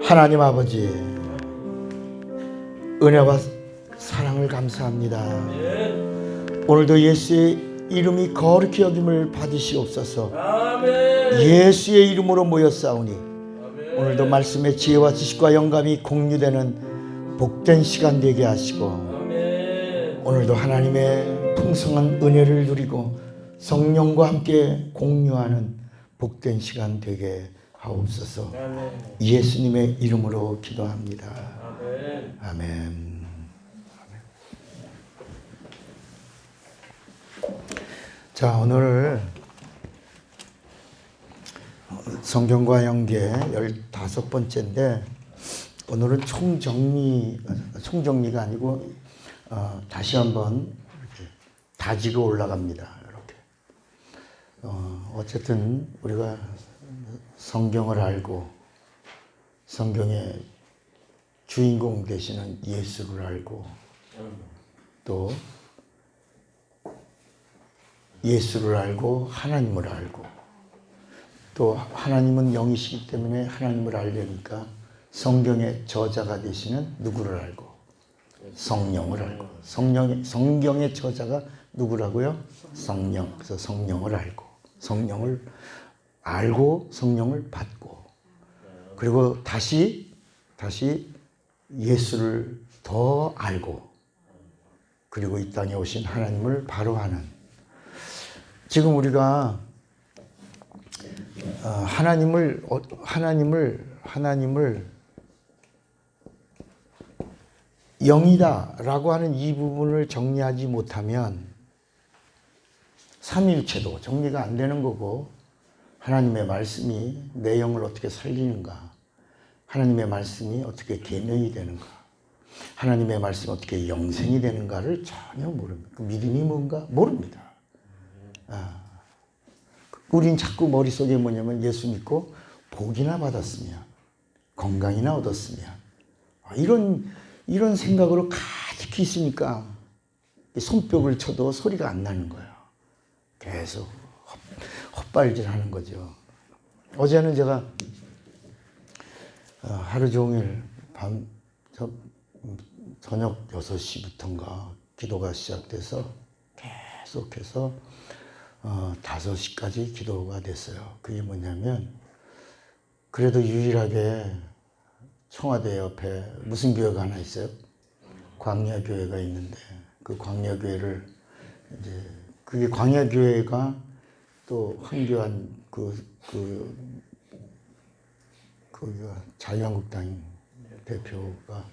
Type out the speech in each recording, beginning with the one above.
하나님 아버지, 은혜와 사랑을 감사합니다. 오늘도 예수의 이름이 거룩히 여김을 받으시옵소서. 예수의 이름으로 모였사오니 오늘도 말씀의 지혜와 지식과 영감이 공유되는 복된 시간 되게 하시고, 오늘도 하나님의 풍성한 은혜를 누리고 성령과 함께 공유하는 복된 시간 되게 하옵소서. 예수님의 이름으로 기도합니다. 아멘. 자, 오늘 성경과 연계 15번째인데 오늘은 총정리가 아니고 다시 한번 이렇게 다지고 올라갑니다. 이렇게. 어쨌든 우리가 성경을 알고 성경의 주인공 되시는 예수를 알고 또 예수를 알고 하나님을 알고 또 하나님은 영이시기 때문에 하나님을 알려니까 성경의 저자가 되시는 누구를 알고 성령을 알고 성경의 저자가 누구라고요? 성령. 그래서 성령을 알고 성령을 받고 그리고 다시 예수를 더 알고 그리고 이 땅에 오신 하나님을 바로 아는, 지금 우리가 하나님을 영이다라고 하는 이 부분을 정리하지 못하면 삼위일체도 정리가 안 되는 거고, 하나님의 말씀이 내 영을 어떻게 살리는가, 하나님의 말씀이 어떻게 계명이 되는가, 하나님의 말씀이 어떻게 영생이 되는가를 전혀 모릅니다. 그 믿음이 뭔가 모릅니다. 우린 자꾸 머릿속에 뭐냐면 예수 믿고 복이나 받았으면, 건강이나 얻었으면, 이런 생각으로 가득히 있으니까 손뼉을 쳐도 소리가 안 나는 거예요. 계속 헛발질 하는 거죠. 어제는 제가 하루 종일 저녁 6시부터인가 기도가 시작돼서 계속해서 5시까지 기도가 됐어요. 그게 뭐냐면, 그래도 유일하게 청와대 옆에 무슨 교회가 하나 있어요? 광야교회가 있는데, 그 광야교회를 이제, 그게 광야교회가 또 황교안 거기가 자유한국당 대표가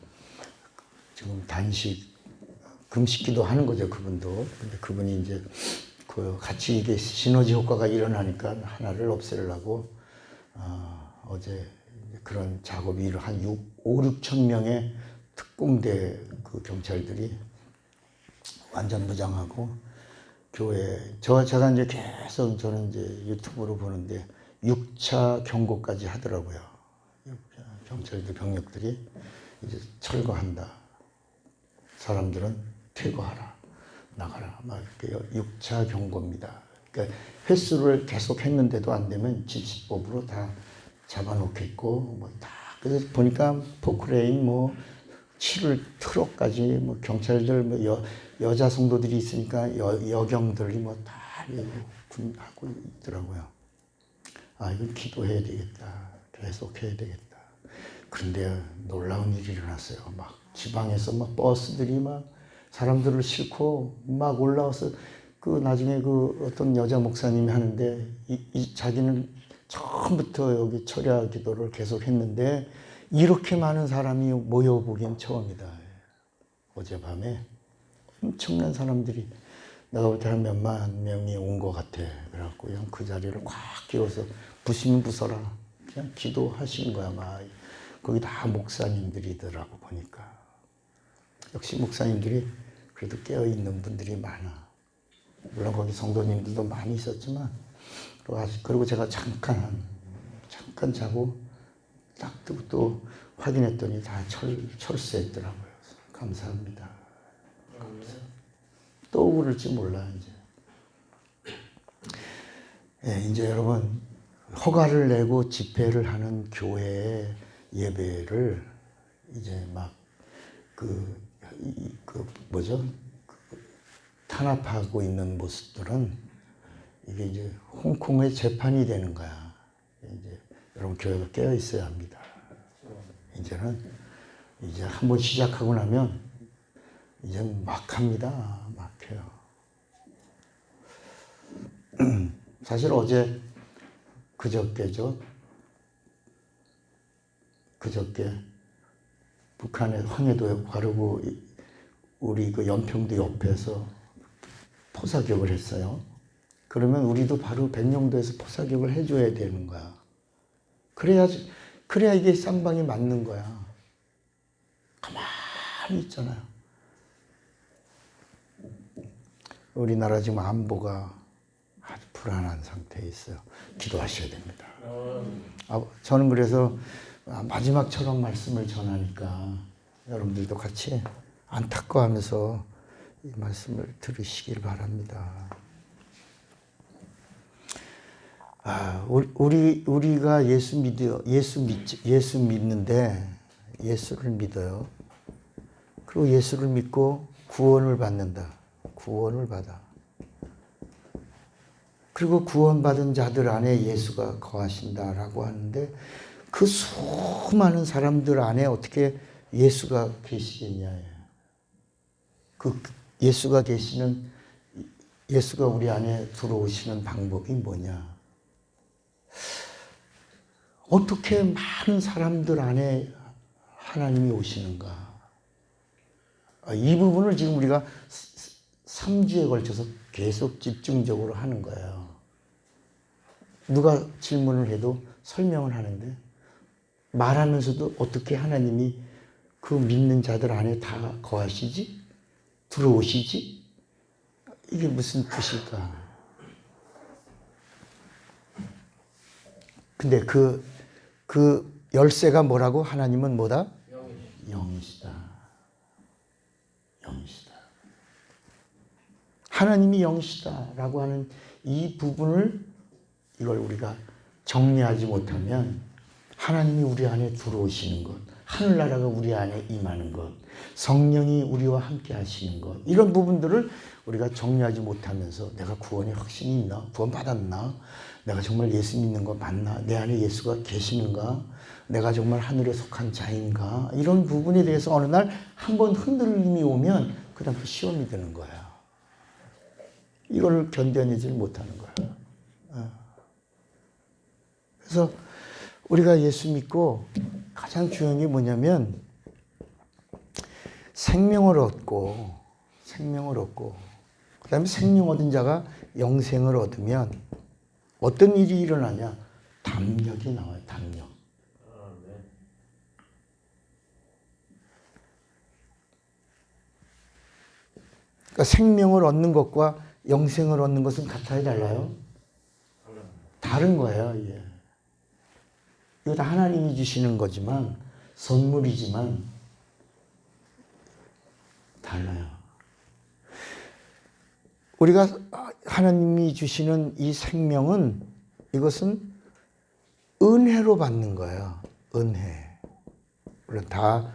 지금 금식기도 하는 거죠, 그분도. 근데 그분이 이제 같이 이게 시너지 효과가 일어나니까 하나를 없애려고 어제 그런 작업이 한 5, 6천 명의 특공대 그 경찰들이 완전 무장하고 교회, 제가 이제 계속 저는 이제 유튜브로 보는데 6차 경고까지 하더라고요. 경찰들 병력들이 이제 철거한다. 사람들은 퇴거하라. 나가라. 막 이렇게 6차 경고입니다. 그러니까 횟수를 계속 했는데도 안 되면 집시법으로 다 잡아놓겠고, 그래서 보니까 포크레인 7월 트럭까지 경찰들 여자 성도들이 있으니까 여경들이 다 하고 있더라고요. 이건 기도해야 되겠다. 계속 해야 되겠다. 그런데 놀라운 일이 일어났어요. 지방에서 버스들이 사람들을 싣고 올라와서 나중에 어떤 여자 목사님이 하는데 자기는 처음부터 여기 철야 기도를 계속 했는데 이렇게 많은 사람이 모여보긴 처음이다. 어젯밤에 엄청난 사람들이, 내가 볼 때 한 몇만 명이 온 것 같아. 그래갖고 그냥 그 자리를 꽉 끼워서 부시면 부서라. 그냥 기도하신 거야. 거기 다 목사님들이더라고 보니까. 역시 목사님들이 그래도 깨어있는 분들이 많아. 물론 거기 성도님들도 많이 있었지만, 그리고 제가 잠깐 자고 딱 뜨고 또 확인했더니 다 철수했더라고요. 감사합니다. 또 그럴지 몰라, 이제. 이제 여러분, 허가를 내고 집회를 하는 교회에 예배를 이제 막 뭐죠? 탄압하고 있는 모습들은 이게 이제 홍콩의 재판이 되는 거야. 이제 여러분 교회가 깨어 있어야 합니다. 이제는 이제 한번 시작하고 나면 이제 막 합니다. 막 해요. 사실 어제 그저께 북한의 황해도에 바르고 우리 그 연평도 옆에서 포사격을 했어요. 그러면 우리도 바로 백령도에서 포사격을 해줘야 되는 거야. 그래야 이게 쌍방이 맞는 거야. 가만히 있잖아요. 우리나라 지금 안보가 아주 불안한 상태에 있어요. 기도하셔야 됩니다. 저는 그래서 마지막처럼 말씀을 전하니까 여러분들도 같이 안타까워하면서 이 말씀을 들으시길 바랍니다. 우리가 예수 믿는데 예수를 믿어요. 그리고 예수를 믿고 구원을 받는다. 구원을 받아. 그리고 구원받은 자들 안에 예수가 거하신다라고 하는데 그 수많은 사람들 안에 어떻게 예수가 계시겠냐. 그 예수가 우리 안에 들어오시는 방법이 뭐냐. 어떻게 많은 사람들 안에 하나님이 오시는가. 이 부분을 지금 우리가 3주에 걸쳐서 계속 집중적으로 하는 거예요. 누가 질문을 해도 설명을 하는데 말하면서도 어떻게 하나님이 그 믿는 자들 안에 다 거하시지? 들어오시지? 이게 무슨 뜻일까? 근데 그 열쇠가 뭐라고? 하나님은 뭐다? 영이시다. 영이시다. 하나님이 영이시다라고 하는 이 부분을 이걸 우리가 정리하지 못하면 하나님이 우리 안에 들어오시는 것, 하늘나라가 우리 안에 임하는 것, 성령이 우리와 함께 하시는 것, 이런 부분들을 우리가 정리하지 못하면서 내가 구원에 확신이 있나? 구원 받았나? 내가 정말 예수 믿는 거 맞나? 내 안에 예수가 계시는가? 내가 정말 하늘에 속한 자인가? 이런 부분에 대해서 어느 날 한번 흔들림이 오면 그 다음 시험이 되는 거야. 이걸 견뎌내지 못하는 거야. 그래서 우리가 예수 믿고 가장 중요한 게 뭐냐면 생명을 얻고 그 다음에 생명 얻은 자가 영생을 얻으면 어떤 일이 일어나냐? 담력이 나와요. 담력. 그러니까 생명을 얻는 것과 영생을 얻는 것은 같아요? 달라요? 다른 거예요. 예. 이거 다 하나님이 주시는 거지만 선물이지만 달라요. 우리가 하나님이 주시는 이 생명은 이것은 은혜로 받는 거예요. 은혜. 물론 다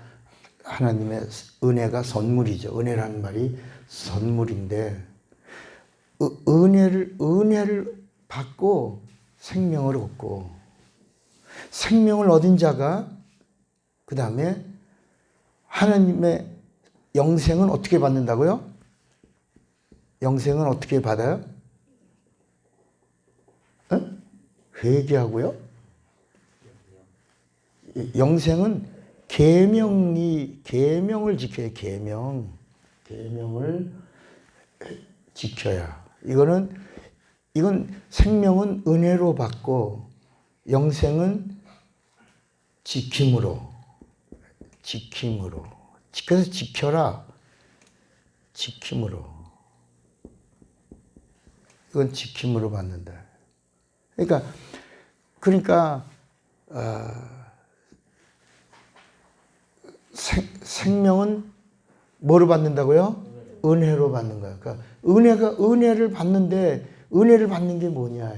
하나님의 은혜가 선물이죠. 은혜라는 말이 선물인데 은혜를 받고 생명을 얻고 생명을 얻은 자가 그 다음에 하나님의 영생은 어떻게 받는다고요? 영생은 어떻게 받아요? 회개하고요? 영생은 계명을 지켜야 계명을 지켜야. 이건 생명은 은혜로 받고 영생은 지킴으로. 그래서 지켜라. 지킴으로. 이건 지킴으로 받는다. 그러니까 생명은 뭐로 받는다고요? 은혜로 받는 거야. 그러니까 은혜를 받는데 은혜를 받는 게 뭐냐?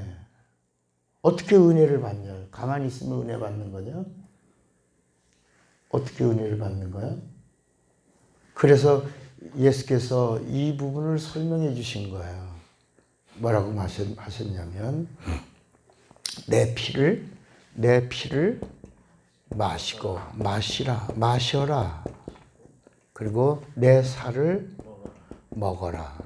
어떻게 은혜를 받냐? 가만히 있으면 은혜 받는 거냐? 어떻게 은혜를 받는 거야? 그래서 예수께서 이 부분을 설명해 주신 거예요. 뭐라고 하셨냐면 내 피를 마시고 마셔라. 그리고 내 살을 먹어라.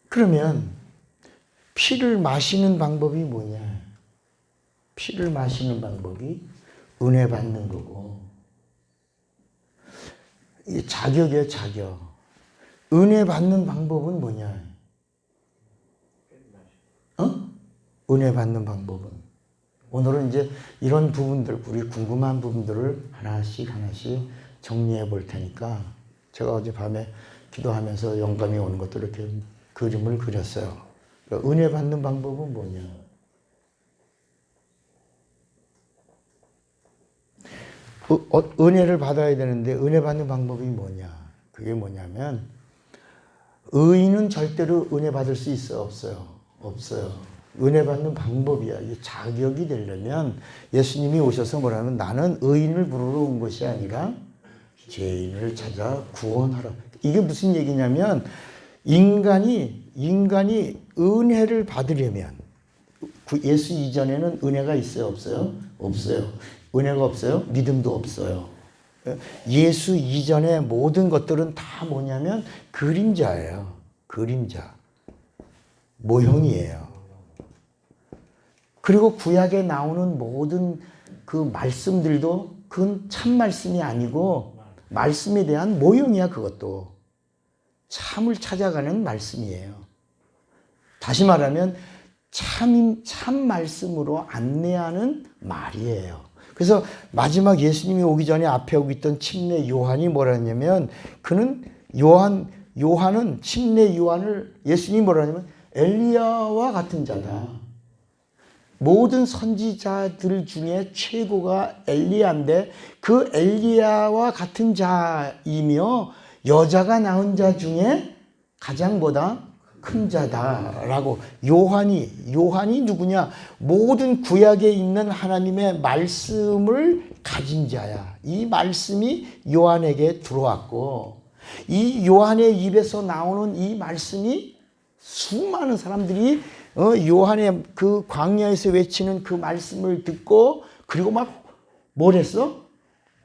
그러면 피를 마시는 방법이 뭐냐? 피를 마시는 방법이 은혜 받는 거고, 이 자격이에요, 자격. 은혜 받는 방법은 뭐냐? 은혜 받는 방법은. 오늘은 이제 이런 부분들, 우리 궁금한 부분들을 하나씩 정리해 볼 테니까, 제가 어젯밤에 기도하면서 영감이 오는 것도 이렇게 그림을 그렸어요. 그러니까 은혜 받는 방법은 뭐냐? 은혜를 받아야 되는데 은혜 받는 방법이 뭐냐? 그게 뭐냐면 의인은 절대로 은혜 받을 수 있어? 없어요? 없어요. 은혜 받는 방법이야. 이게 자격이 되려면 예수님이 오셔서 뭐라면 나는 의인을 부르러 온 것이 아니라 죄인을 찾아 구원하라. 이게 무슨 얘기냐면 인간이 은혜를 받으려면 예수 이전에는 은혜가 있어요? 없어요? 없어요. 은혜가 없어요? 믿음도 없어요. 예수 이전의 모든 것들은 다 뭐냐면 그림자예요. 그림자. 모형이에요. 그리고 구약에 나오는 모든 그 말씀들도 그건 참 말씀이 아니고 말씀에 대한 모형이야. 그것도 참을 찾아가는 말씀이에요. 다시 말하면 참 말씀으로 안내하는 말이에요. 그래서 마지막 예수님이 오기 전에 앞에 오고 있던 침례 요한이 뭐라 했냐면 그는 요한은 침례 요한을 예수님이 뭐라 하냐면 엘리야와 같은 자다. 모든 선지자들 중에 최고가 엘리야인데 그 엘리야와 같은 자이며 여자가 낳은 자 중에 가장 큰 자다라고. 요한이 누구냐? 모든 구약에 있는 하나님의 말씀을 가진 자야. 이 말씀이 요한에게 들어왔고 이 요한의 입에서 나오는 이 말씀이 수많은 사람들이 요한의 그 광야에서 외치는 그 말씀을 듣고 그리고 막 뭘 했어?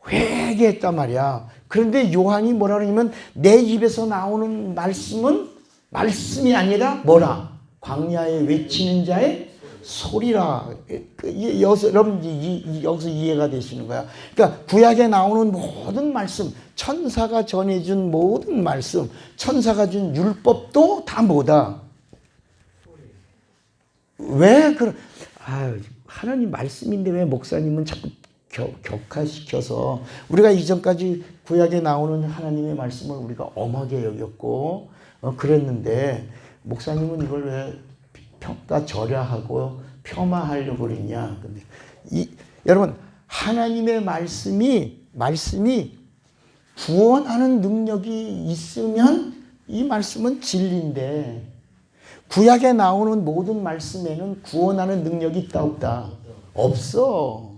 회개했단 말이야. 그런데 요한이 뭐라 그러냐면 내 입에서 나오는 말씀은 말씀이 아니라 뭐라? 광야에 외치는 자의 소리라. 여러분 여기서 이해가 되시는 거야. 그러니까 구약에 나오는 모든 말씀, 천사가 전해준 모든 말씀, 천사가 준 율법도 다 뭐다? 왜 하나님 말씀인데 왜 목사님은 자꾸 격화시켜서 우리가 이전까지 구약에 나오는 하나님의 말씀을 우리가 엄하게 여겼고 그랬는데 목사님은 이걸 왜 평가절하하고 폄하하려고 그러냐. 근데 여러분 하나님의 말씀이 구원하는 능력이 있으면 이 말씀은 진리인데 구약에 나오는 모든 말씀에는 구원하는 능력이 있다 없다? 없어.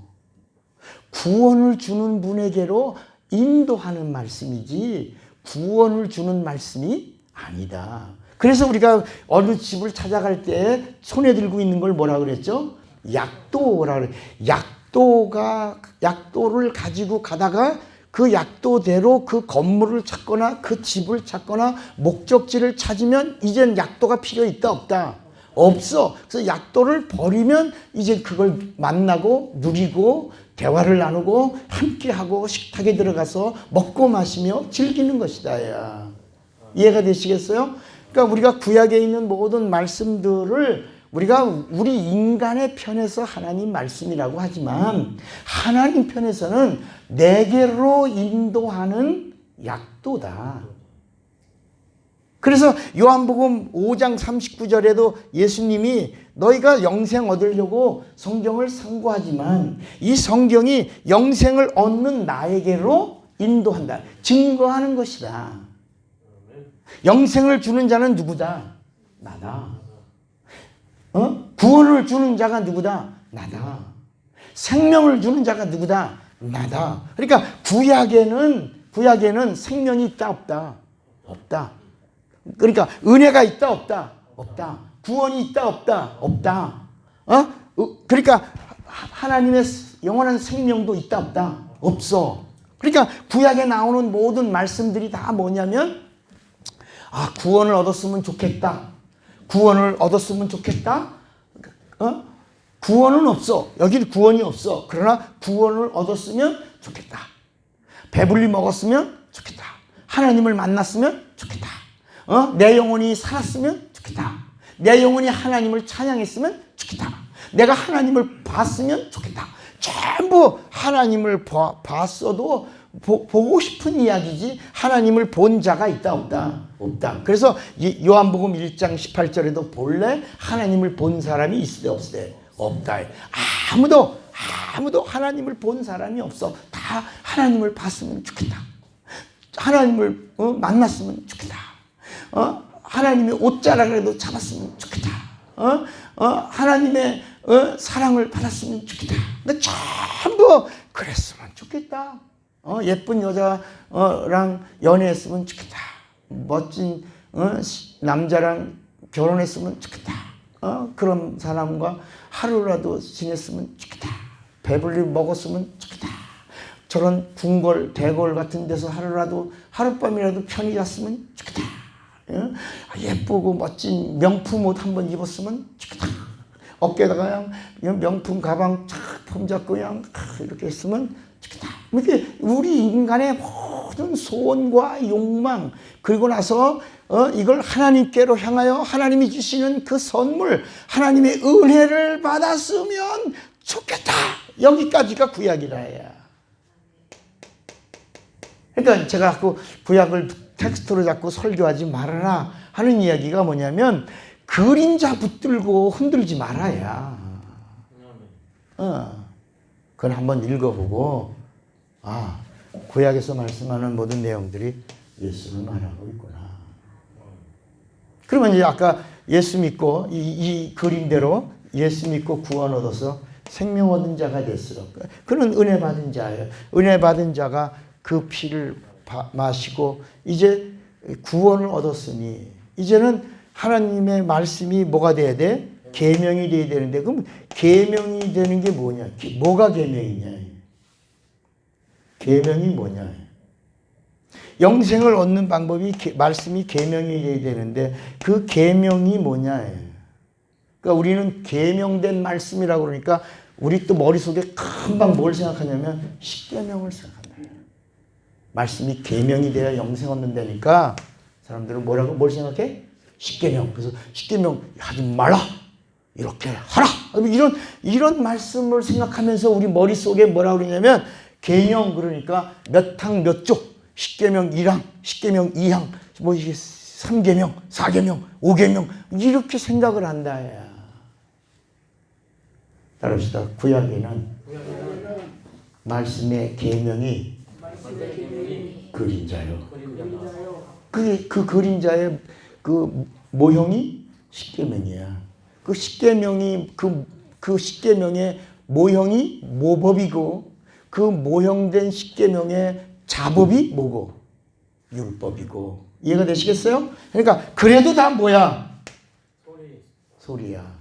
구원을 주는 분에게로 인도하는 말씀이지 구원을 주는 말씀이 아니다. 그래서 우리가 어느 집을 찾아갈 때 손에 들고 있는 걸 뭐라 그랬죠? 약도라 그래. 약도를 가지고 가다가 그 약도대로 그 건물을 찾거나 그 집을 찾거나 목적지를 찾으면 이젠 약도가 필요 있다 없다? 없어. 그래서 약도를 버리면 이제 그걸 만나고 누리고 대화를 나누고 함께하고 식탁에 들어가서 먹고 마시며 즐기는 것이다. 야. 이해가 되시겠어요? 그러니까 우리가 구약에 있는 모든 말씀들을 우리가 우리 인간의 편에서 하나님 말씀이라고 하지만 하나님 편에서는 내게로 인도하는 약도다. 그래서 요한복음 5장 39절에도 예수님이 너희가 영생 얻으려고 성경을 상고하지만 이 성경이 영생을 얻는 나에게로 인도한다. 증거하는 것이다. 영생을 주는 자는 누구다? 나다. 구원을 주는 자가 누구다? 나다. 생명을 주는 자가 누구다? 나다. 그러니까 구약에는 생명이 있다 없다? 없다. 그러니까 은혜가 있다 없다? 없다. 구원이 있다 없다? 없다. 그러니까 하나님의 영원한 생명도 있다 없다? 없어. 그러니까 구약에 나오는 모든 말씀들이 다 뭐냐면 구원을 얻었으면 좋겠다. 구원을 얻었으면 좋겠다. 구원은 없어. 여기는 구원이 없어. 그러나 구원을 얻었으면 좋겠다. 배불리 먹었으면 좋겠다. 하나님을 만났으면 좋겠다. 내 영혼이 살았으면 좋겠다. 내 영혼이 하나님을 찬양했으면 좋겠다. 내가 하나님을 봤으면 좋겠다. 전부 하나님을 봤어도 보고 싶은 이야기지 하나님을 본 자가 있다 없다? 없다. 그래서 요한복음 1장 18절에도 본래 하나님을 본 사람이 있으되 없으되 없다. 아무도 하나님을 본 사람이 없어. 다 하나님을 봤으면 좋겠다. 하나님을 만났으면 좋겠다. 하나님의 옷자락이라도 잡았으면 좋겠다. 하나님의 사랑을 받았으면 좋겠다. 근데 전부 그랬으면 좋겠다. 예쁜 여자랑 연애했으면 좋겠다. 멋진 남자랑 결혼했으면 좋겠다. 그런 사람과 하루라도 지냈으면 좋겠다. 배불리 먹었으면 좋겠다. 저런 궁궐, 대궐 같은 데서 하룻밤이라도 편히 잤으면 좋겠다. 예쁘고 멋진 명품 옷 한번 입었으면 좋겠다. 어깨에다가 그냥 명품 가방 착 품잡고 그냥 이렇게 했으면 좋겠다. 이렇게 우리 인간의 모든 소원과 욕망, 그리고 나서 이걸 하나님께로 향하여 하나님이 주시는 그 선물, 하나님의 은혜를 받았으면 좋겠다. 여기까지가 구약이라야. 그러니까 제가 자꾸 구약을 텍스트로 자꾸 설교하지 말아라 하는 이야기가 뭐냐면 그림자 붙들고 흔들지 말아야. 그건 한번 읽어보고 구약에서 말씀하는 모든 내용들이 예수를 말하고 있구나. 그러면 이제 아까 예수 믿고 이 그림대로 예수 믿고 구원 얻어서 생명 얻은 자가 됐을까? 그는 은혜 받은 자예요. 은혜 받은 자가 그 피를 마시고 이제 구원을 얻었으니 이제는 하나님의 말씀이 뭐가 돼야 돼? 계명이 돼야 되는데 그럼 계명이 되는 게 뭐냐? 뭐가 계명이냐? 계명이 뭐냐? 영생을 얻는 방법이 말씀이 계명이 돼야 되는데 그 계명이 뭐냐? 그러니까 우리는 계명된 말씀이라고 그러니까 우리 또 머릿속에 금방 뭘 생각하냐면 십계명을 생각한다. 말씀이 계명이 돼야 영생 얻는다니까 사람들은 뭘 생각해? 십계명. 그래서 십계명 하지 말라. 이렇게 하라. 이런 말씀을 생각하면서 우리 머릿속에 뭐라 그러냐면 계명 그러니까 몇 항 몇 조. 십계명 1항, 십계명 2항, 뭐 이게 3계명, 4계명, 5계명 이렇게 생각을 한다. 따라합시다. 구약에는 말씀의 계명이 그림자요. 그 그림자의 그 모형이 십계명이야. 그 십계명이 그 십계명의 모형이 모법이고 그 모형된 십계명의 자법이 뭐고? 율법이고. 이해가 되시겠어요? 그러니까 그래도 다 뭐야? 소리야.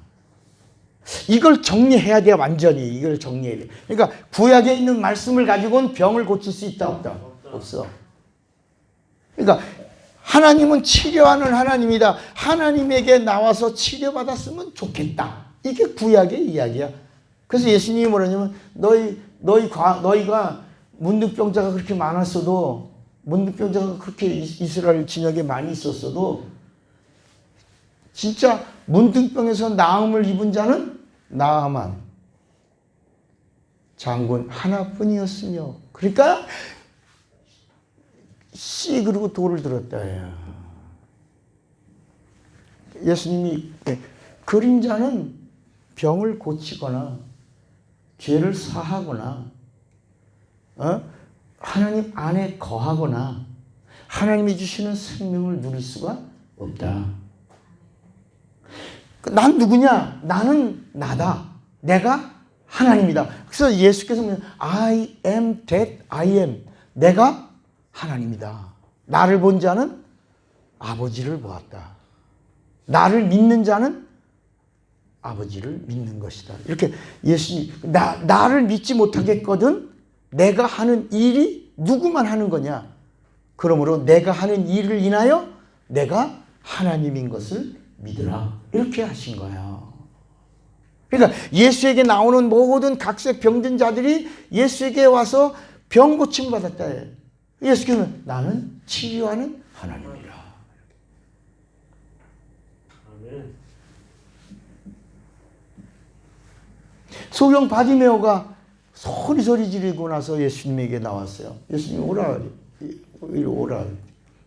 이걸 정리해야 돼. 완전히 이걸 정리해야 돼. 그러니까 구약에 있는 말씀을 가지고는 병을 고칠 수 있다 없다? 없어. 그러니까 하나님은 치료하는 하나님이다. 하나님에게 나와서 치료받았으면 좋겠다. 이게 구약의 이야기야. 그래서 예수님이 뭐라냐면 너희가 문둥병자가 그렇게 많았어도 문둥병자가 그렇게 이스라엘 진영에 많이 있었어도 진짜 문둥병에서 나음을 입은 자는 나아만 장군 하나뿐이었으며 그러니까 씨 그리고 돌을 들었다. 예수님이 그림자는 병을 고치거나 죄를 사하거나 하나님 안에 거하거나 하나님이 주시는 생명을 누릴 수가 없다. 난 누구냐? 나는 나다. 내가 하나님이다. 그래서 예수께서 I am that I am. 내가 하나님이다. 나를 본 자는 아버지를 보았다. 나를 믿는 자는 아버지를 믿는 것이다. 이렇게 예수님, 나를 믿지 못하겠거든 내가 하는 일이 누구만 하는 거냐? 그러므로 내가 하는 일을 인하여 내가 하나님인 것을 믿으라. 이렇게 하신 거예요. 그러니까 예수에게 나오는 모든 각색 병든 자들이 예수에게 와서 병 고침 받았다. 예수께서는 나는 치료하는 하나님이라. 소경 바디메오가 소리 지르고 나서 예수님에게 나왔어요. 예수님 오라. 이리 오라.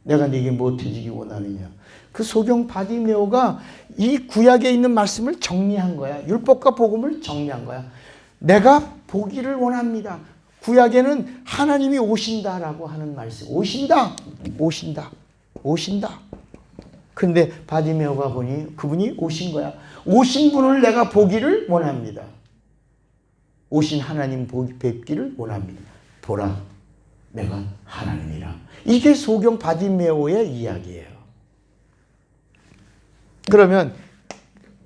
내가 네게 무엇해주기 원하느냐. 그 소경 바디메오가 이 구약에 있는 말씀을 정리한 거야. 율법과 복음을 정리한 거야. 내가 보기를 원합니다. 구약에는 하나님이 오신다라고 하는 말씀. 오신다. 근데 바디메오가 보니 그분이 오신 거야. 오신 분을 내가 보기를 원합니다. 오신 하나님 뵙기를 원합니다. 보라, 내가 하나님이라. 이게 소경 바디메오의 이야기예요. 그러면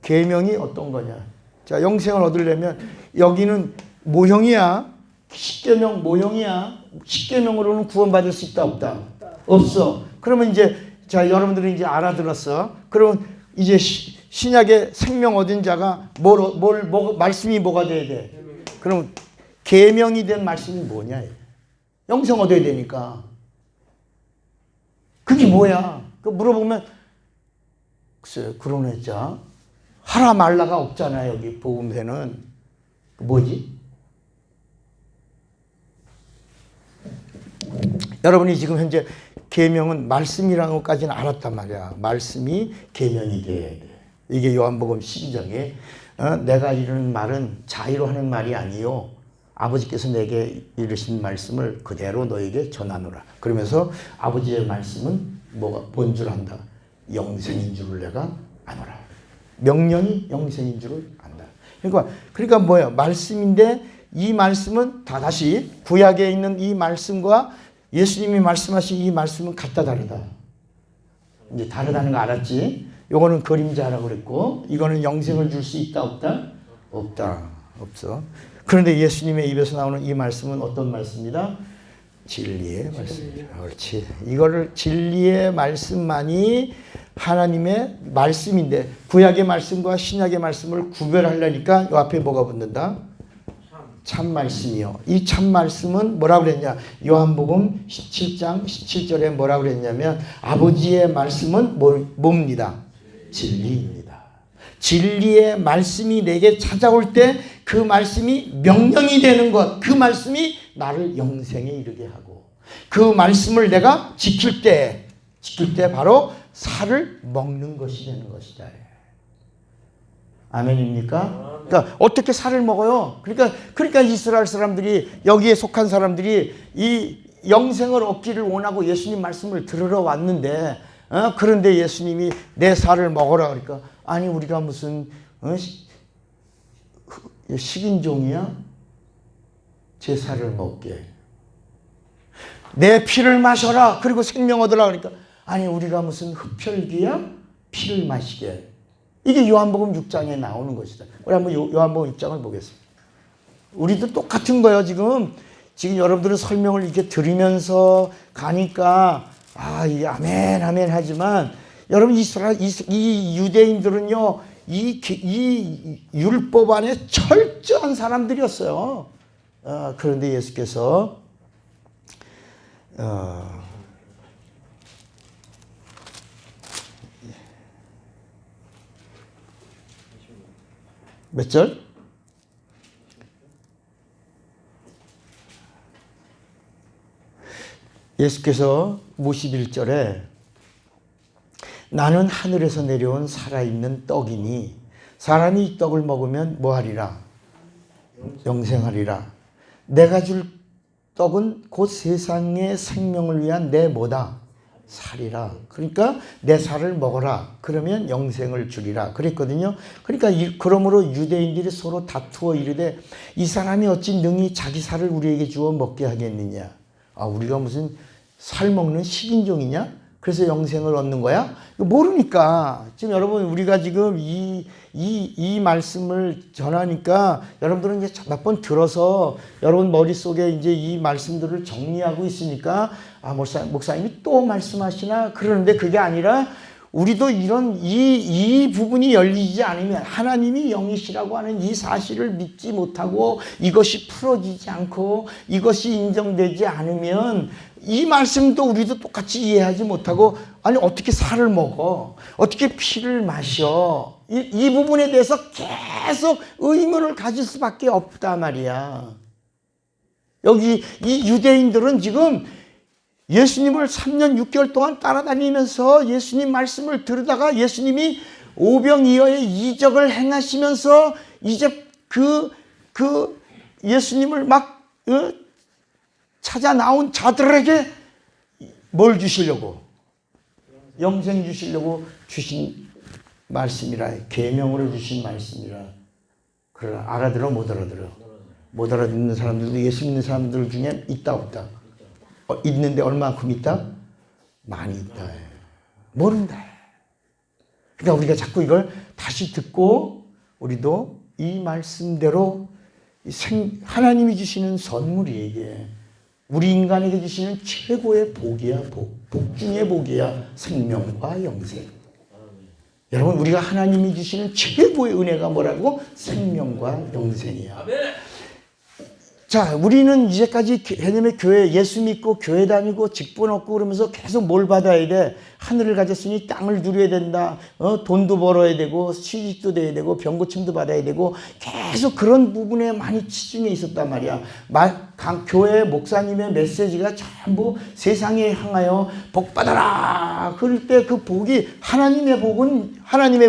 계명이 어떤 거냐? 자, 영생을 얻으려면 여기는 모형이야. 십계명 모형이야. 십계명으로는 구원받을 수 있다 없다? 없어. 그러면 이제 자, 여러분들이 이제 알아들었어. 그러면 이제 신약의 생명 얻은 자가 말씀이 뭐가 돼야 돼? 그럼 계명이 된 말씀이 뭐냐? 영생 얻어야 되니까. 그게 뭐야? 그 물어보면 글쎄, 그러네. 자, 하라 말라가 없잖아. 여기 복음서는 뭐지? 여러분이 지금 현재 계명은 말씀이라는 것까지는 알았단 말이야. 말씀이 계명이 돼야 돼. 이게 요한복음 12장에 내가 이르는 말은 자의로 하는 말이 아니요 아버지께서 내게 이르신 말씀을 그대로 너에게 전하노라. 그러면서 아버지의 말씀은 뭔 줄 안다? 영생인 줄을 내가 아노라. 명령이 영생인 줄을 안다. 그러니까 뭐예요? 말씀인데 이 말씀은 다시 구약에 있는 이 말씀과 예수님이 말씀하신 이 말씀은 같다 다르다. 이제 다르다는 거 알았지? 요거는 그림자라고 그랬고 이거는 영생을 줄 수 있다 없다? 없다. 없어. 그런데 예수님의 입에서 나오는 이 말씀은 어떤 말씀이다? 진리의 말씀이다. 그렇지. 이거를 진리의 말씀만이 하나님의 말씀인데 구약의 말씀과 신약의 말씀을 구별하려니까 요 앞에 뭐가 붙는다? 참 말씀이요. 이 참 말씀은 뭐라고 그랬냐? 요한복음 17장 17절에 뭐라고 그랬냐면 아버지의 말씀은 뭡니다? 진리입니다. 진리의 말씀이 내게 찾아올 때 그 말씀이 명령이 되는 것, 그 말씀이 나를 영생에 이르게 하고 그 말씀을 내가 지킬 때 바로 살을 먹는 것이 되는 것이다. 아멘입니까? 그러니까 어떻게 살을 먹어요? 그러니까 이스라엘 사람들이 여기에 속한 사람들이 이 영생을 얻기를 원하고 예수님 말씀을 들으러 왔는데 그런데 예수님이 내 살을 먹어라 그러니까 아니 우리가 무슨 식인종이야? 제 살을 먹게. 내 피를 마셔라. 그리고 생명 얻으라 그러니까 아니 우리가 무슨 흡혈귀야? 피를 마시게. 이게 요한복음 6장에 나오는 것이다. 우리 한번 요한복음 6장을 보겠습니다. 우리도 똑같은 거예요. 지금 여러분들은 설명을 이렇게 들으면서 가니까 이 아멘 하지만 여러분 이 유대인들은요 이 율법 안에 철저한 사람들이었어요. 그런데 예수께서 몇 절? 예수께서 51절에 나는 하늘에서 내려온 살아있는 떡이니 사람이 이 떡을 먹으면 뭐하리라? 영생하리라. 내가 줄 떡은 곧 세상의 생명을 위한 내 뭐다? 살이라. 그러니까 내 살을 먹어라. 그러면 영생을 주리라. 그랬거든요. 그러니까 그러므로 유대인들이 서로 다투어 이르되 이 사람이 어찌 능히 자기 살을 우리에게 주어 먹게 하겠느냐. 아, 우리가 무슨 살 먹는 식인종이냐? 그래서 영생을 얻는 거야? 모르니까. 지금 여러분, 우리가 지금 이 말씀을 전하니까 여러분들은 이제 몇 번 들어서 여러분 머릿속에 이제 이 말씀들을 정리하고 있으니까 아, 목사님이 또 말씀하시나? 그러는데 그게 아니라 우리도 이런 이 부분이 열리지 않으면 하나님이 영이시라고 하는 이 사실을 믿지 못하고 이것이 풀어지지 않고 이것이 인정되지 않으면 이 말씀도 우리도 똑같이 이해하지 못하고 아니 어떻게 살을 먹어? 어떻게 피를 마셔? 이 부분에 대해서 계속 의문을 가질 수밖에 없단 말이야. 여기 이 유대인들은 지금 예수님을 3년 6개월 동안 따라다니면서 예수님 말씀을 들으다가 예수님이 오병이어의 이적을 행하시면서 이제 그 예수님을 막 찾아 나온 자들에게 뭘 주시려고? 영생 주시려고 주신 말씀이라, 계명으로 주신 말씀이라. 그러나 알아들어 못 알아들어? 못 알아듣는 사람들도 예수 믿는 사람들 중에 있다 없다? 있는데 얼마만큼 있다? 많이 있다. 모른다. 그러니까 우리가 자꾸 이걸 다시 듣고 우리도 이 말씀대로 하나님이 주시는 선물이 이게 우리 인간에게 주시는 최고의 복이야. 복 중의 복이야. 생명과 영생. 여러분, 우리가 하나님이 주시는 최고의 은혜가 뭐라고? 생명과 영생이야. 자, 우리는 이제까지 왜냐면 교회 예수 믿고 교회 다니고 직분 얻고 그러면서 계속 뭘 받아야 돼? 하늘을 가졌으니 땅을 누려야 된다. 돈도 벌어야 되고 취직도 돼야 되고 병고침도 받아야 되고 계속 그런 부분에 많이 치중해 있었단 말이야. 교회 목사님의 메시지가 전부 세상에 향하여 복 받아라. 그럴 때 그 복이 하나님의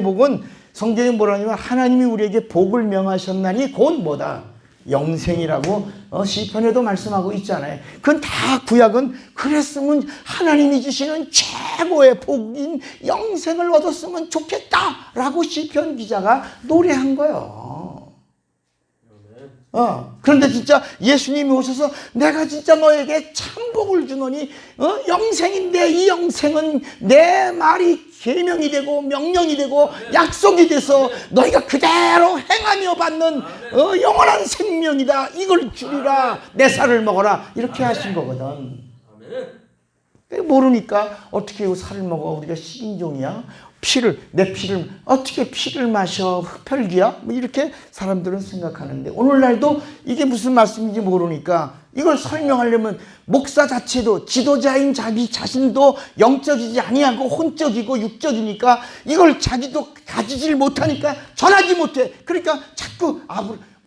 복은 성경에 뭐라냐면 하나님이 우리에게 복을 명하셨나니 곧 뭐다? 영생이라고 시편에도 말씀하고 있잖아요. 그건 다 구약은 그랬으면 하나님이 주시는 최고의 복인 영생을 얻었으면 좋겠다라고 시편 기자가 노래한 거예요. 그런데 진짜 예수님이 오셔서 내가 진짜 너에게 참복을 주노니 영생인데 이 영생은 내 말이 계명이 되고 명령이 되고 약속이 돼서 너희가 그대로 행하며 받는 영원한 생명이다. 이걸 주리라. 내 살을 먹어라. 이렇게 하신 거거든. 모르니까 어떻게 살을 먹어? 우리가 식인종이야? 내 피를 어떻게 피를 마셔? 흡혈귀야? 뭐 이렇게 사람들은 생각하는데 오늘날도 이게 무슨 말씀인지 모르니까 이걸 설명하려면 목사 자체도 지도자인 자기 자신도 영적이지 아니하고 혼적이고 육적이니까 이걸 자기도 가지질 못하니까 전하지 못해. 그러니까 자꾸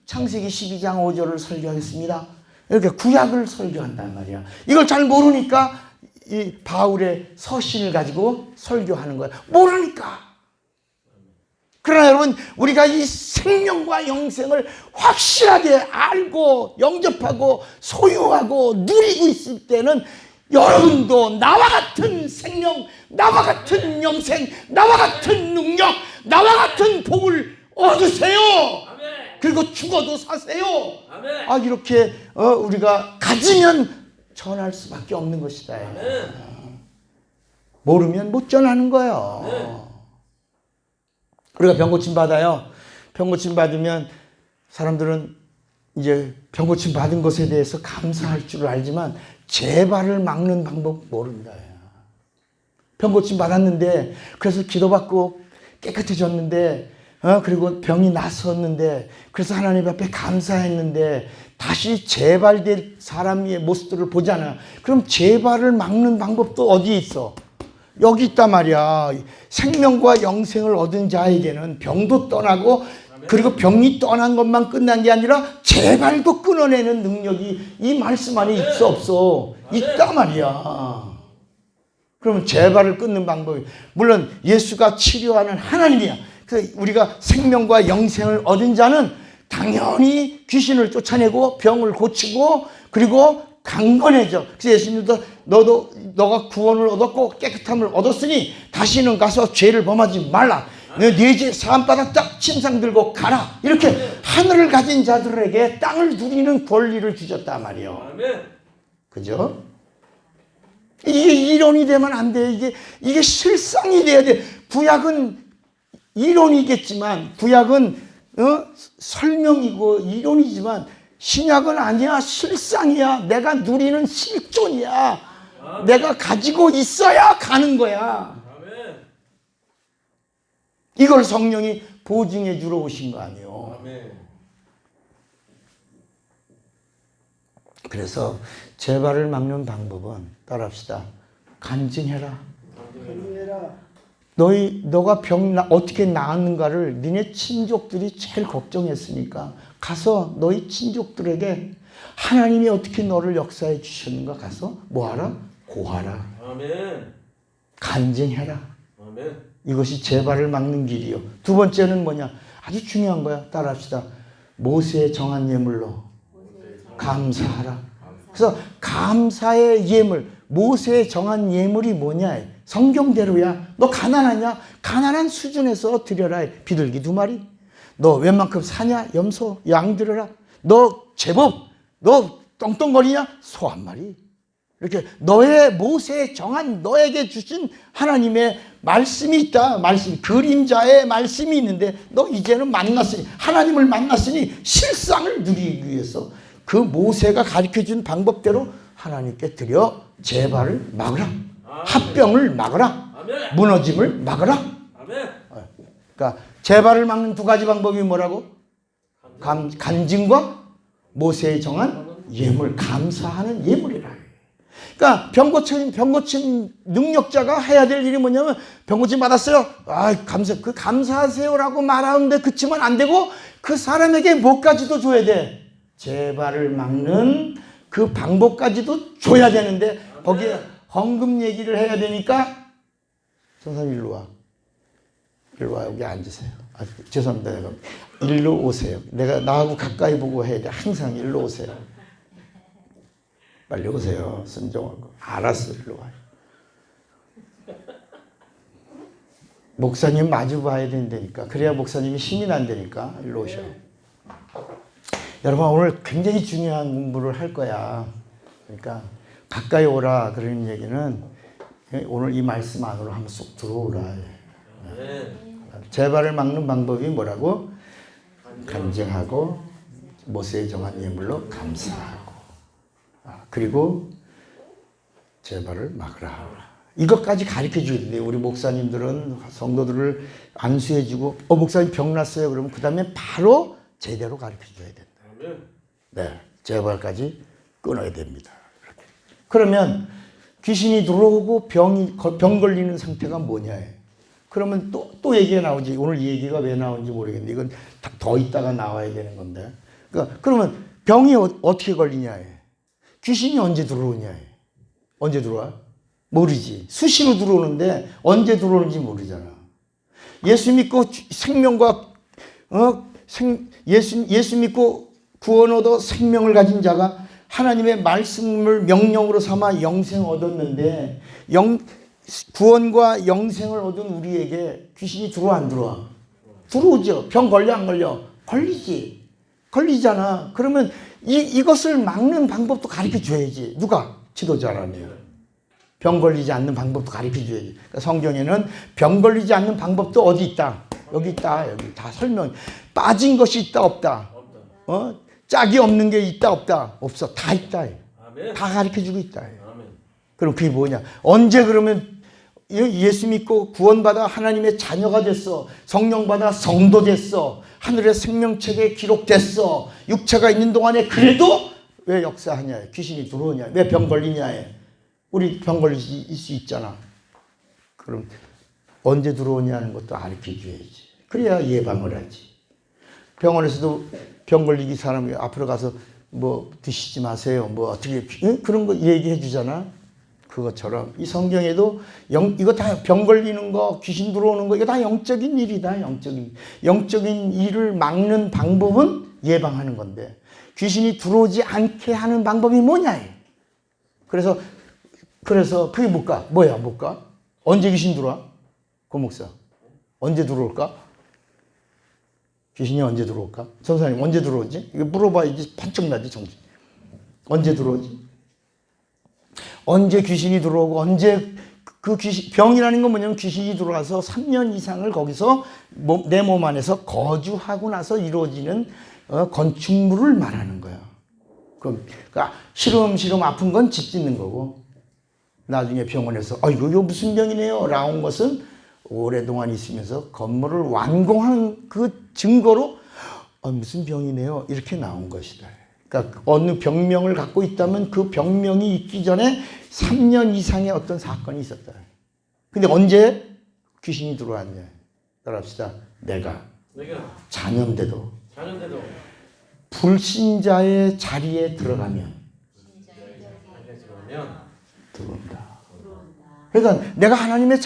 창세기 12장 5절을 설교하겠습니다. 이렇게 구약을 설교한단 말이야. 이걸 잘 모르니까 이 바울의 서신을 가지고 설교하는 거야. 모르니까. 그러나 여러분, 우리가 이 생명과 영생을 확실하게 알고 영접하고 소유하고 누리고 있을 때는 여러분도 나와 같은 생명, 나와 같은 영생, 나와 같은 능력, 나와 같은 복을 얻으세요. 그리고 죽어도 사세요. 이렇게 우리가 가지면 전할 수밖에 없는 것이다. 모르면 못 전하는 거예요. 우리가 병고침 받아요. 병고침 받으면 사람들은 이제 병고침 받은 것에 대해서 감사할 줄 알지만 재발을 막는 방법 모른다. 병고침 받았는데 그래서 기도받고 깨끗해졌는데 그리고 병이 났었는데 그래서 하나님 앞에 감사했는데 다시 재발될 사람의 모습들을 보잖아. 그럼 재발을 막는 방법도 어디에 있어? 여기 있단 말이야. 생명과 영생을 얻은 자에게는 병도 떠나고 그리고 병이 떠난 것만 끝난 게 아니라 재발도 끊어내는 능력이 이 말씀 안에 있어 없어? 있단 말이야. 그러면 재발을 끊는 방법이 물론 예수가 치료하는 하나님이야. 그래서 우리가 생명과 영생을 얻은 자는 당연히 귀신을 쫓아내고 병을 고치고 그리고 강건해져. 그래서 예수님도 너가 구원을 얻었고 깨끗함을 얻었으니 다시는 가서 죄를 범하지 말라. 네 죄 사함받아 딱 침상 들고 가라. 이렇게 하늘을 가진 자들에게 땅을 누리는 권리를 주셨단 말이에요. 그죠? 이게 이론이 되면 안 돼. 이게 실상이 돼야 돼. 구약은 이론이겠지만, 구약은 설명이고 이론이지만, 신약은 아니야. 실상이야. 내가 누리는 실존이야. 내가 가지고 있어야 가는 거야. 이걸 성령이 보증해 주러 오신 거 아니에요. 그래서 재발을 막는 방법은 따라합시다. 간증해라. 너가 어떻게 나았는가를 니네 친족들이 제일 걱정했으니까 가서 너희 친족들에게 하나님이 어떻게 너를 역사해 주셨는가 가서 뭐하라? 고하라. 간증해라. 이것이 재발을 막는 길이요. 두 번째는 뭐냐? 아주 중요한 거야. 따라합시다. 모세의 정한 예물로 감사하라. 그래서 감사의 예물, 모세의 정한 예물이 뭐냐? 성경대로야. 너 가난하냐? 가난한 수준에서 드려라. 비둘기 2마리. 너 웬만큼 사냐? 염소, 양 드려라. 너 제법, 너 떵떵거리냐? 소 1마리. 이렇게 너의 모세의 정한 너에게 주신 하나님의 말씀이 있다. 말씀, 그림자의 말씀이 있는데 너 이제는 만났으니, 하나님을 만났으니 실상을 누리기 위해서 그 모세가 가르쳐준 방법대로 하나님께 드려 재발을 막으라. 합병을 막으라. 무너짐을 막으라. 그러니까 재발을 막는 2가지 방법이 뭐라고? 간증과 모세의 정한 예물, 감사하는 예물이라. 그러니까 병 고친 능력자가 해야 될 일이 뭐냐면, 병 고침 받았어요. 감사하세요라고 말하는데 그치만 안 되고 그 사람에게 뭐까지도 줘야 돼. 재발을 막는 그 방법까지도 줘야 되는데 거기에 헌금 얘기를 해야 되니까, 선생님 일로 와. 일로 와. 여기 앉으세요. 죄송합니다. 내가. 일로 오세요. 내가 나하고 가까이 보고 해야 돼. 항상 일로 오세요. 빨리 오세요. 순종하고. 알았어. 일로 와요. 목사님 마주 봐야 된다니까. 그래야 목사님이 힘이 난다니까. 일로 오셔. 여러분, 오늘 굉장히 중요한 공부를 할 거야. 그러니까 가까이 오라 그러는 얘기는 오늘 이 말씀 안으로 한번 쏙 들어오라. 재발을 막는 방법이 뭐라고? 간증하고 모세의 정한 예물로 감사하고, 그리고 재발을 막으라. 이것까지 가르쳐줘야 돼. 우리 목사님들은 성도들을 안수해주고, 목사님 병 났어요. 그러면 그 다음에 바로 제대로 가르쳐줘야 된다. 네, 재발까지 끊어야 됩니다. 그러면 귀신이 들어오고 병 걸리는 상태가 뭐냐? 그러면 또 얘기가 나오지. 오늘 이 얘기가 왜 나오는지 모르겠는데 이건 더 있다가 나와야 되는 건데. 그러면 병이 어떻게 걸리냐? 귀신이 언제 들어오냐? 언제 들어와? 모르지. 수시로 들어오는데 언제 들어오는지 모르잖아. 예수 믿고 생명과 예수 믿고 구원 얻어 생명을 가진 자가 하나님의 말씀을 명령으로 삼아 영생 얻었는데, 구원과 영생을 얻은 우리에게 귀신이 들어와 안 들어와? 들어오죠. 병 걸려 안 걸려? 걸리지. 걸리잖아. 그러면 이것을 막는 방법도 가르쳐 줘야지. 누가? 지도자라며. 병 걸리지 않는 방법도 가르쳐 줘야지. 그러니까 성경에는 병 걸리지 않는 방법도 어디 있다? 여기 있다. 여기 다 설명. 빠진 것이 있다 없다? 짝이 없는 게 있다 없다? 없어. 다 있다. 다 가르쳐주고 있다. 그럼 그게 뭐냐? 언제 그러면 예수 믿고 구원받아 하나님의 자녀가 됐어. 성령 받아 성도 됐어. 하늘의 생명책에 기록됐어. 육체가 있는 동안에 그래도 왜 역사하냐? 귀신이 들어오냐? 왜 병 걸리냐? 우리 병 걸릴 수 있잖아. 그럼 언제 들어오냐는 것도 가르쳐줘야지. 그래야 예방을 하지. 병원에서도 병 걸리기 사람이 앞으로 가서 뭐 드시지 마세요. 뭐 어떻게 그런 거 얘기해 주잖아. 그것처럼 이 성경에도 이거 다 병 걸리는 거, 귀신 들어오는 거, 이거 다 영적인 일이다. 영적인 일을 막는 방법은 예방하는 건데, 귀신이 들어오지 않게 하는 방법이 뭐냐? 그래서 그게 못 가. 뭐야, 못 가? 언제 귀신 들어와? 고 목사. 언제 들어올까? 귀신이 언제 들어올까? 전사님 언제 들어오지? 이거 물어봐야지 반짝 나지 정신. 언제 들어오지? 언제 귀신이 들어오고 언제 그 귀신, 병이라는 건 뭐냐면 귀신이 들어와서 3년 이상을 거기서 내 몸 안에서 거주하고 나서 이루어지는 건축물을 말하는 거야. 그러니까 시름시름 아픈 건 집 짓는 거고 나중에 병원에서 이거 무슨 병이네요 라온 것은 오랫동안 있으면서 건물을 완공한 그 증거로 무슨 병이네요 이렇게 나온 것이다. 그러니까 어느 병명을 갖고 있다면 그 병명이 있기 전에 3년 이상의 어떤 사건이 있었다. 근데 언제 귀신이 들어왔냐? 따라합시다. 내가 자녀인데도 불신자의 자리에 들어가면 들어온다. 그러니까 내가 하나님의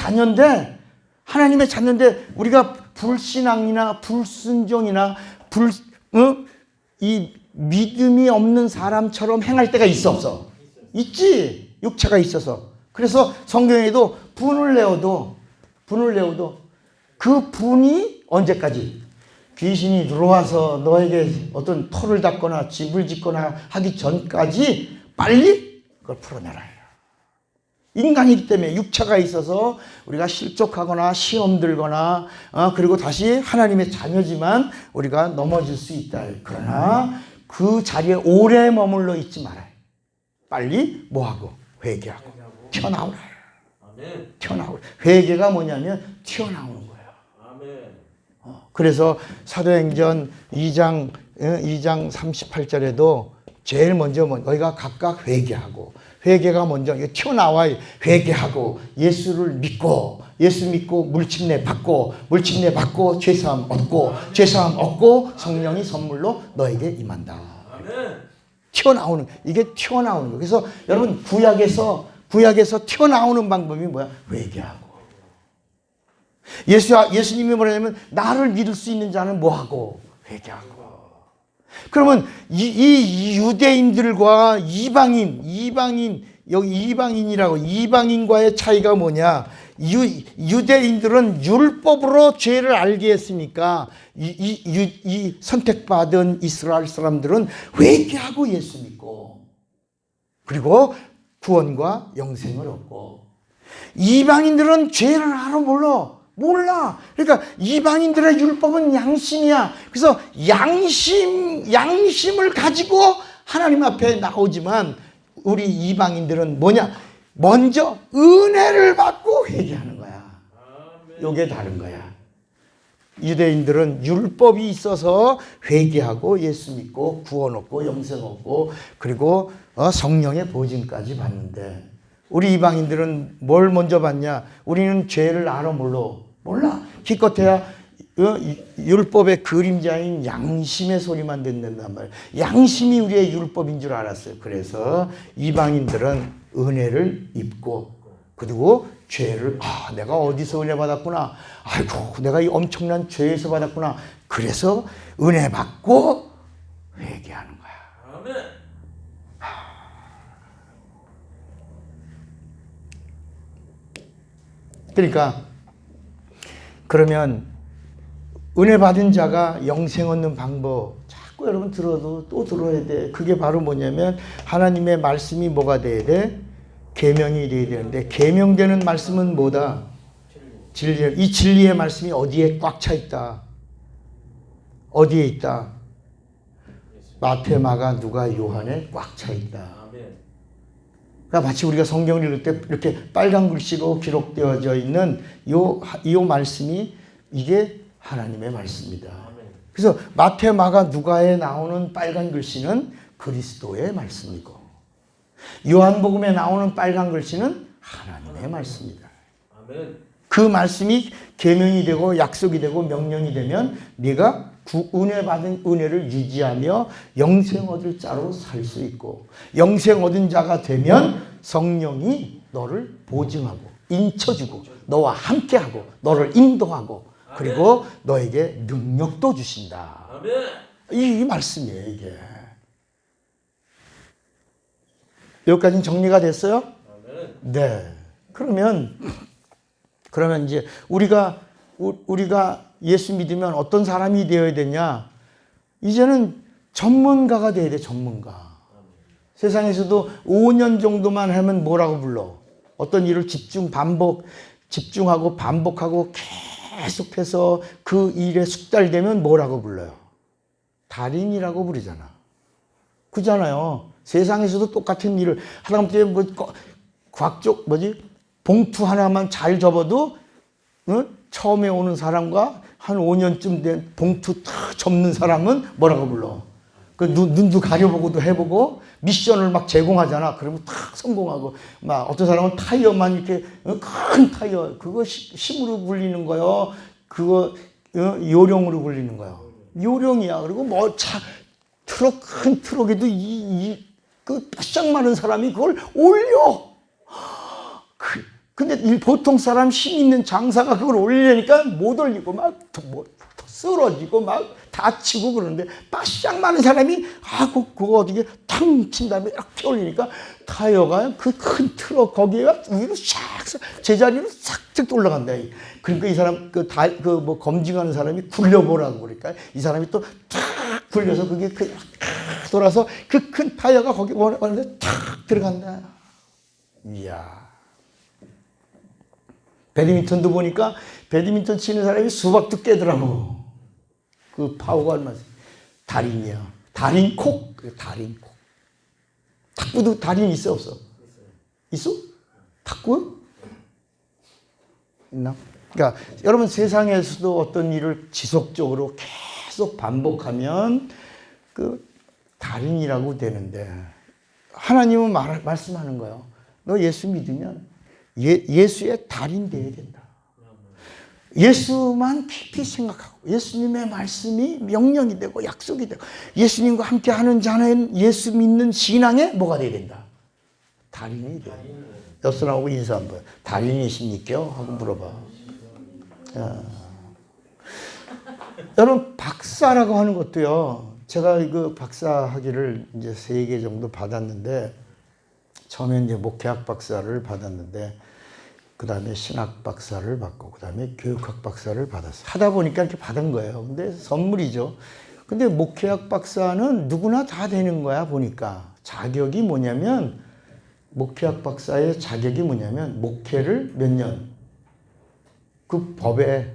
자녀인데 우리가 불신앙이나 불순종이나 이 믿음이 없는 사람처럼 행할 때가 있어 없어? 있지. 육체가 있어서. 그래서 성경에도 분을 내어도 그 분이 언제까지? 귀신이 들어와서 너에게 어떤 터를 닦거나 집을 짓거나 하기 전까지 빨리 그걸 풀어내라. 인간이기 때문에 육체가 있어서 우리가 실족하거나 시험 들거나 그리고 다시 하나님의 자녀지만 우리가 넘어질 수 있다. 그러나 그 자리에 오래 머물러 있지 말아요. 빨리 뭐하고? 회개하고 튀어나오라. 튀어나오라. 회개가 뭐냐면 튀어나오는 거예요. 그래서 사도행전 2장 38절에도 제일 먼저 너희가 각각 회개가 먼저 튀어나와야 회개하고 예수를 믿고 예수 믿고 물침내 받고 죄사함 얻고 성령이 선물로 너에게 임한다. 이게 튀어나오는 거예요. 그래서 여러분 구약에서 튀어나오는 방법이 뭐야? 회개하고. 예수님이 뭐냐면 나를 믿을 수 있는 자는 뭐하고? 회개하고. 그러면 이 유대인들과 이방인과의 차이가 뭐냐? 유대인들은 율법으로 죄를 알게 했으니까 이 선택받은 이스라엘 사람들은 회개하고 예수 믿고 그리고 구원과 영생을 얻고 이방인들은 죄를 알아 몰라. 그러니까 이방인들의 율법은 양심이야. 그래서 양심을 가지고 하나님 앞에 나오지만 우리 이방인들은 뭐냐? 먼저 은혜를 받고 회개하는 거야. 이게 다른 거야. 유대인들은 율법이 있어서 회개하고 예수 믿고 구원 얻고 영생 얻고 그리고 성령의 보증까지 받는데 우리 이방인들은 뭘 먼저 받냐? 우리는 죄를 알아 몰라. 기껏해야 율법의 그림자인 양심의 소리만 듣는단 말이에요. 양심이 우리의 율법인 줄 알았어요. 그래서 이방인들은 은혜를 입고 그리고 죄를 내가 어디서 은혜 받았구나. 아이고 내가 이 엄청난 죄에서 받았구나. 그래서 은혜 받고 회개하는 거야. 아멘. 그러니까 그러면 은혜 받은 자가 영생 얻는 방법 자꾸 여러분 들어도 또 들어야 돼. 그게 바로 뭐냐면 하나님의 말씀이 뭐가 돼야 돼? 계명이 돼야 되는데 계명되는 말씀은 뭐다? 진리. 이 진리의 말씀이 어디에 꽉 차 있다? 어디에 있다? 마태, 마가, 누가, 요한에 꽉 차 있다. 그러니까 마치 우리가 성경을 읽을 때 이렇게 빨간 글씨로 기록되어져 있는 이 말씀이 이게 하나님의 말씀이다. 그래서 마태, 마가, 누가에 나오는 빨간 글씨는 그리스도의 말씀이고 요한복음에 나오는 빨간 글씨는 하나님의 말씀이다. 그 말씀이 계명이 되고 약속이 되고 명령이 되면 네가 은혜 받은 은혜를 유지하며 영생 얻을 자로 살 수 있고 영생 얻은 자가 되면 성령이 너를 보증하고 인쳐주고 너와 함께하고 너를 인도하고 그리고 너에게 능력도 주신다. 이 말씀이에요. 이게 여기까지는 정리가 됐어요? 네. 그러면 이제 우리가 예수 믿으면 어떤 사람이 되어야 되냐? 이제는 전문가가 돼야 돼, 전문가. 세상에서도 5년 정도만 하면 뭐라고 불러? 어떤 일을 집중하고 반복하고 계속해서 그 일에 숙달되면 뭐라고 불러요? 달인이라고 부르잖아. 그잖아요. 세상에서도 똑같은 일을 하다못해 과학적 봉투 하나만 잘 접어도 처음에 오는 사람과 한 5년쯤 된 봉투 탁 접는 사람은 뭐라고 불러? 그 눈도 가려보고도 해보고 미션을 막 제공하잖아. 그러면 탁 성공하고 막 어떤 사람은 타이어만 이렇게 큰 타이어 그거 힘으로 굴리는 거요. 그거 요령으로 굴리는 거요. 요령이야. 그리고 큰 트럭에도 그 뼈짝 마른 사람이 그걸 올려. 근데 보통 사람 힘 있는 장사가 그걸 올리려니까 못 올리고 막 쓰러지고 막 다치고 그러는데 바싹 많은 사람이 그거 어떻게 탕 친 다음에 이렇게 올리니까 타이어가 그 큰 트럭 거기에 위로 샥 제자리로 싹 올라간다. 그러니까 이 사람 검증하는 사람이 굴려보라고 그러니까 이 사람이 또 탁 굴려서 그게 돌아서 그 큰 타이어가 거기 오는데 탁 들어간다. 이야. 배드민턴도 보니까 배드민턴 치는 사람이 수박도 깨더라고. 그 파워가 얼마나. 달인이야. 달인콕. 달인콕. 탁구도 달인 있어 없어? 있어? 탁구? 있나? 그러니까 여러분 세상에서도 어떤 일을 지속적으로 계속 반복하면 그 달인이라고 되는데 하나님은 말씀하는 거예요. 너 예수 믿으면 예수의 달인 되어야 된다. 예수만 깊이 생각하고 예수님의 말씀이 명령이 되고 약속이 되고 예수님과 함께 하는 자는 예수 믿는 신앙에 뭐가 되어야 된다? 달인이 돼야 된다. 여러분하고 인사 한번. 달인이십니까? 하고 물어봐. 여러분 박사라고 하는 것도요. 제가 그 박사 학위를 이제 3개 정도 받았는데 처음에 이제 목회학 박사를 받았는데 그 다음에 신학 박사를 받고 그 다음에 교육학 박사를 받았어요. 하다 보니까 이렇게 받은 거예요. 근데 선물이죠. 근데 목회학 박사는 누구나 다 되는 거야 보니까. 자격이 뭐냐면 목회학 박사의 자격이 뭐냐면 목회를 몇 년? 그 법에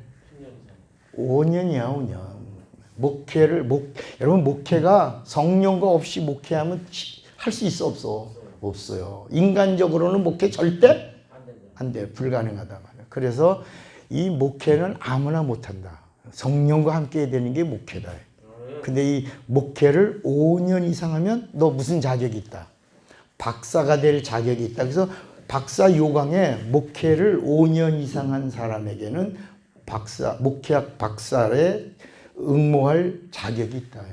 5년이야 5년. 여러분 목회가 성령과 없이 목회하면 할 수 있어 없어? 없어요. 인간적으로는 목회 절대 안 돼. 불가능하다 말이야. 그래서 이 목회는 아무나 못한다. 성령과 함께 해야 되는 게 목회다. 근데 이 목회를 5년 이상 하면 너 무슨 자격이 있다. 박사가 될 자격이 있다. 그래서 박사 요강에 목회를 5년 이상 한 사람에게는 목회학 박사에 응모할 자격이 있다.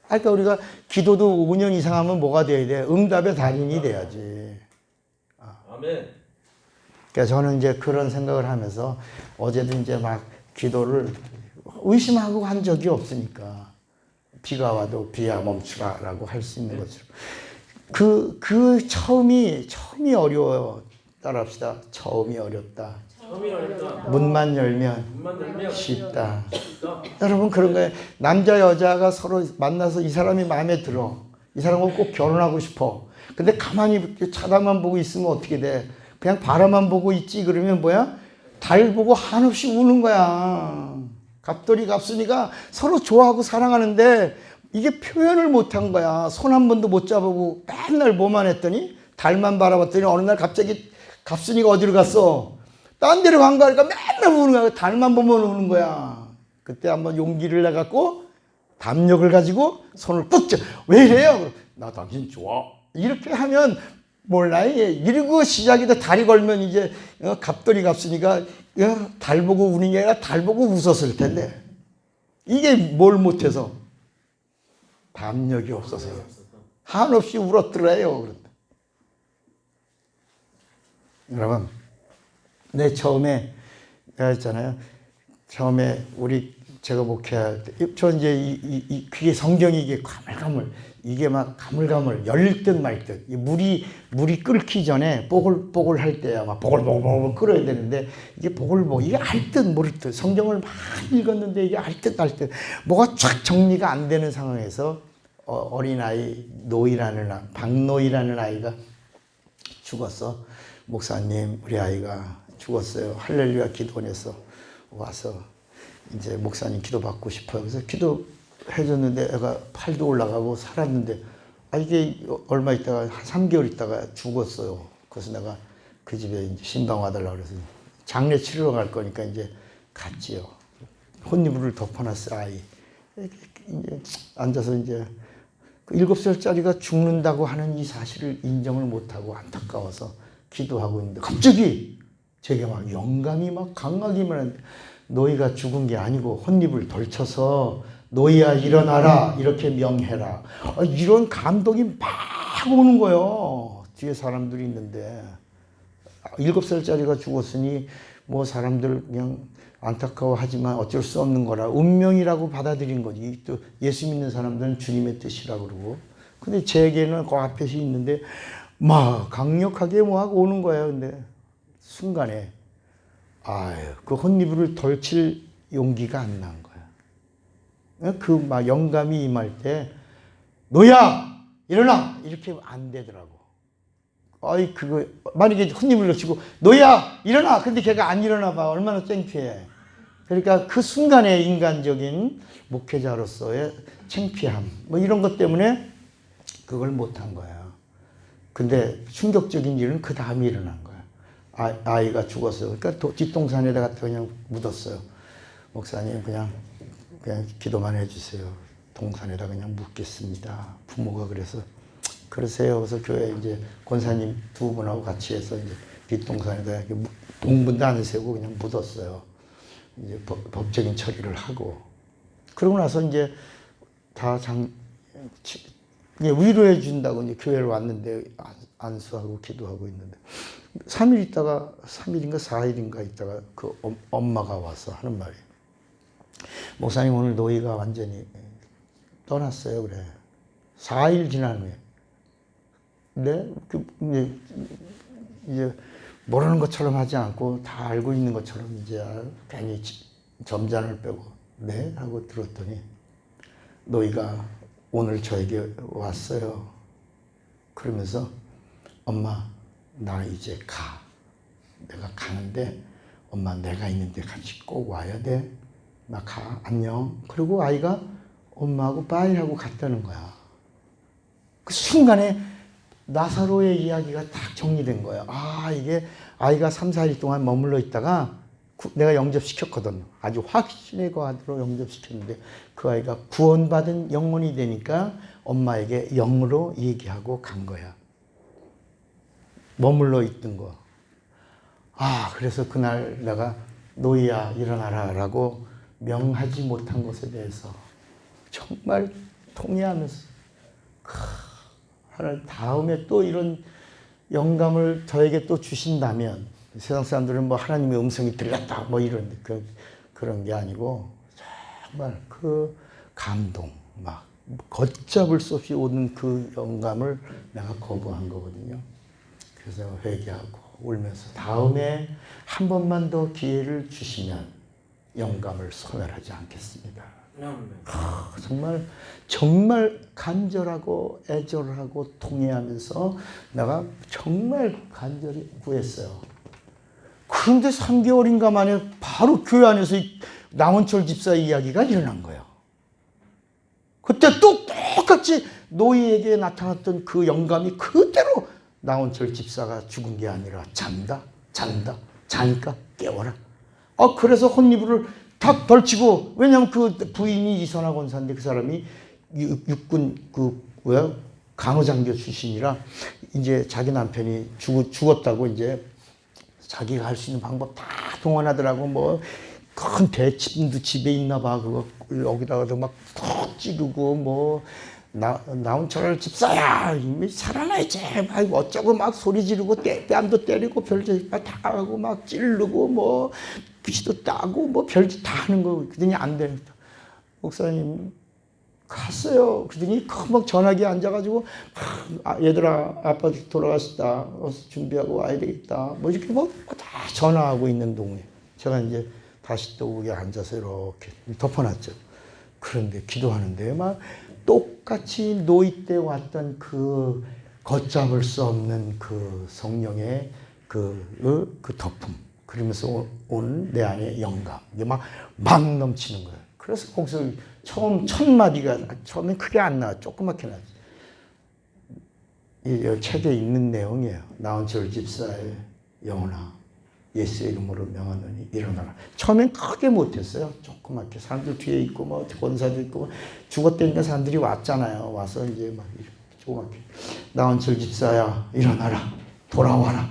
그러니까 우리가 기도도 5년 이상 하면 뭐가 돼야 돼? 응답의 달인이 돼야지. 아멘. 그러니까 저는 이제 그런 생각을 하면서 어제도 이제 막 기도를 의심하고 한 적이 없으니까 비가 와도 비야 멈추라라고 할 수 있는 것처럼 그 처음이 어려워요. 따라합시다. 처음이 어렵다. 문만 열면 쉽다. 여러분 그런 거예요. 남자 여자가 서로 만나서 이 사람이 마음에 들어. 이 사람하고 꼭 결혼하고 싶어. 근데 가만히 이렇게 쳐다만 보고 있으면 어떻게 돼? 그냥 바라만 보고 있지 그러면 뭐야? 달 보고 한없이 우는 거야. 갑돌이 갑순이가 서로 좋아하고 사랑하는데 이게 표현을 못한 거야. 손 한 번도 못 잡아보고 맨날 뭐만 했더니 달만 바라봤더니 어느 날 갑자기 갑순이가 어디로 갔어? 딴 데로 간 거니까 맨날 우는 거야. 달만 보면 우는 거야. 그때 한번 용기를 내갖고 담력을 가지고 손을 꾹 쥐어. 왜 이래요? 나 당신 좋아. 이렇게 하면 몰라요. 이러고 시작이다. 달이 걸면 이제 갑돌이 갑순이가 달 보고 우는 게 아니라 달 보고 웃었을 텐데 이게 뭘 못해서 담력이 없어서요. 한없이 울었더래요. 여러분, 처음에 내가 했잖아요. 처음에 우리 제가 목회할 때, 저 이제 그게 성경이 이게 가물가물, 이게 막 가물가물, 열릴 듯 말 듯. 물이 끓기 전에 뽀글뽀글 할 때야 막 보글보글 끓어야 되는데, 이게 보글보글, 이게 알 듯 모를 듯. 성경을 많이 읽었는데 이게 알 듯 알 듯. 뭐가 쫙 정리가 안 되는 상황에서 어린아이, 박노이라는 아이가 죽었어. 목사님, 우리 아이가 죽었어요. 할렐루야 기도원에서 와서 이제 목사님 기도받고 싶어요. 그래서 기도해줬는데 애가 팔도 올라가고 살았는데, 이게 얼마 있다가 한 3개월 있다가 죽었어요. 그래서 내가 그 집에 이제 신방 와달라고 그래서 장례 치르러 갈 거니까 이제 갔지요. 혼이불을 덮어놨어, 아이. 이제 앉아서 이제 그 7살짜리가 죽는다고 하는 이 사실을 인정을 못하고 안타까워서 기도하고 있는데, 갑자기 제게 막 영감이 막 강하게 말하는데, 너희가 죽은 게 아니고 혼입을 덜쳐서 너희야 일어나라 이렇게 명해라. 이런 감동이 막 오는 거예요. 뒤에 사람들이 있는데 7살짜리가 죽었으니 뭐 사람들 그냥 안타까워하지만 어쩔 수 없는 거라 운명이라고 받아들인 거지. 또 예수 믿는 사람들은 주님의 뜻이라고 그러고. 근데 제게는 그 앞에서 있는데 막 강력하게 뭐 하고 오는 거예요. 근데 순간에 그 혼이불을 덜칠 용기가 안 난 거야. 그 막 영감이 임할 때 너야 일어나 이렇게 안 되더라고. 그거 만약에 혼이불을 덜치고 너야 일어나, 근데 걔가 안 일어나 봐, 얼마나 창피해. 그러니까 그 순간의 인간적인 목회자로서의 창피함 뭐 이런 것 때문에 그걸 못한 거야. 근데 충격적인 일은 그 다음에 일어난 거야. 아이가 죽었어요. 그러니까 뒷동산에다 갖다 그냥 묻었어요. 목사님 그냥 기도만 해주세요. 동산에다 그냥 묻겠습니다. 부모가 그래서 그러세요. 그래서 교회 이제 권사님 2분하고 같이 해서 이제 뒷동산에다 봉분도 안 세우고 그냥 묻었어요. 이제 법적인 처리를 하고. 그러고 나서 이제 다 위로해 준다고 이제 교회를 왔는데 안수하고 기도하고 있는데 3일인가 4일인가 있다가 그 엄마가 와서 하는 말이, 목사님 오늘 노이가 완전히 떠났어요. 그래. 4일 지난 후에. 네? 이제 모르는 것처럼 하지 않고 다 알고 있는 것처럼 이제 괜히 점잔을 빼고 네? 하고 들었더니 노이가 오늘 저에게 왔어요. 그러면서 엄마 나 이제 가. 내가 가는데 엄마 내가 있는데 같이 꼭 와야 돼. 나 가. 안녕. 그리고 아이가 엄마하고 빠이 하고 갔다는 거야. 그 순간에 나사로의 이야기가 딱 정리된 거예요. 이게 아이가 3, 4일 동안 머물러 있다가 내가 영접시켰거든. 아주 확신에 거하도록 영접시켰는데 그 아이가 구원받은 영혼이 되니까 엄마에게 영으로 얘기하고 간 거야. 머물러 있던 거. 그래서 그날 내가 노이야 일어나라 라고 명하지 못한 것에 대해서 정말 통회하면서 하나님 다음에 또 이런 영감을 저에게 또 주신다면, 세상 사람들은 뭐 하나님의 음성이 들렸다 뭐 이런 그런 게 아니고 정말 그 감동, 막 걷잡을 수 없이 오는 그 영감을 내가 거부한 거거든요. 그래서 회개하고 울면서 다음에 한 번만 더 기회를 주시면 영감을 소멸하지 않겠습니다. 정말 간절하고 애절하고 통회하면서 내가 정말 간절히 구했어요. 그런데 3개월인가 만에 바로 교회 안에서 남원철 집사 이야기가 일어난 거예요. 그때 또 똑같이 노이에게 나타났던 그 영감이 그대로 남원철 집사가 죽은 게 아니라 자니까 깨워라. 그래서 혼이불을 탁 덜치고, 왜냐면 그 부인이 이선화 권사인데 그 사람이 육군 간호장교 출신이라 이제 자기 남편이 죽었다고 이제 자기가 할 수 있는 방법 다 동원하더라고. 뭐 큰 대침도 집에 있나 봐. 그거 여기다가도 막 푹 찌르고 뭐 나온철 집사야 살아나야지 막 어쩌고 막 소리 지르고 뺨도 때리고 별짓 다 하고 막 찌르고 뭐 부시도 따고 뭐 별짓 다 하는 거. 그러더니 안 돼. 목사님 갔어요. 그러더니 막 전화기에 앉아가지고 얘들아 아빠 돌아갔다. 어서 준비하고 와야 되겠다. 뭐 이렇게 뭐 다 전화하고 있는 동네. 제가 이제 다시 또 거기 앉아서 이렇게 덮어놨죠. 그런데 기도하는데 막 똑같이 노이 때 왔던 그 걷잡을 수 없는 그 성령의 그 덮음. 그러면서 오는 내 안에 영감. 이게 막 넘치는 거예요. 그래서 거기서 첫 마디가 처음엔 크게 안 나와. 조그맣게 나지. 이 책에 있는 내용이에요. 나온철 집사의 영혼아 예수의 이름으로 명하노니 일어나라. 처음엔 크게 못했어요. 조그맣게 사람들 뒤에 있고 뭐 권사도 있고 뭐 죽었다니까 사람들이 왔잖아요. 와서 이제 막 조그맣게 나온철 집사야 일어나라 돌아와라.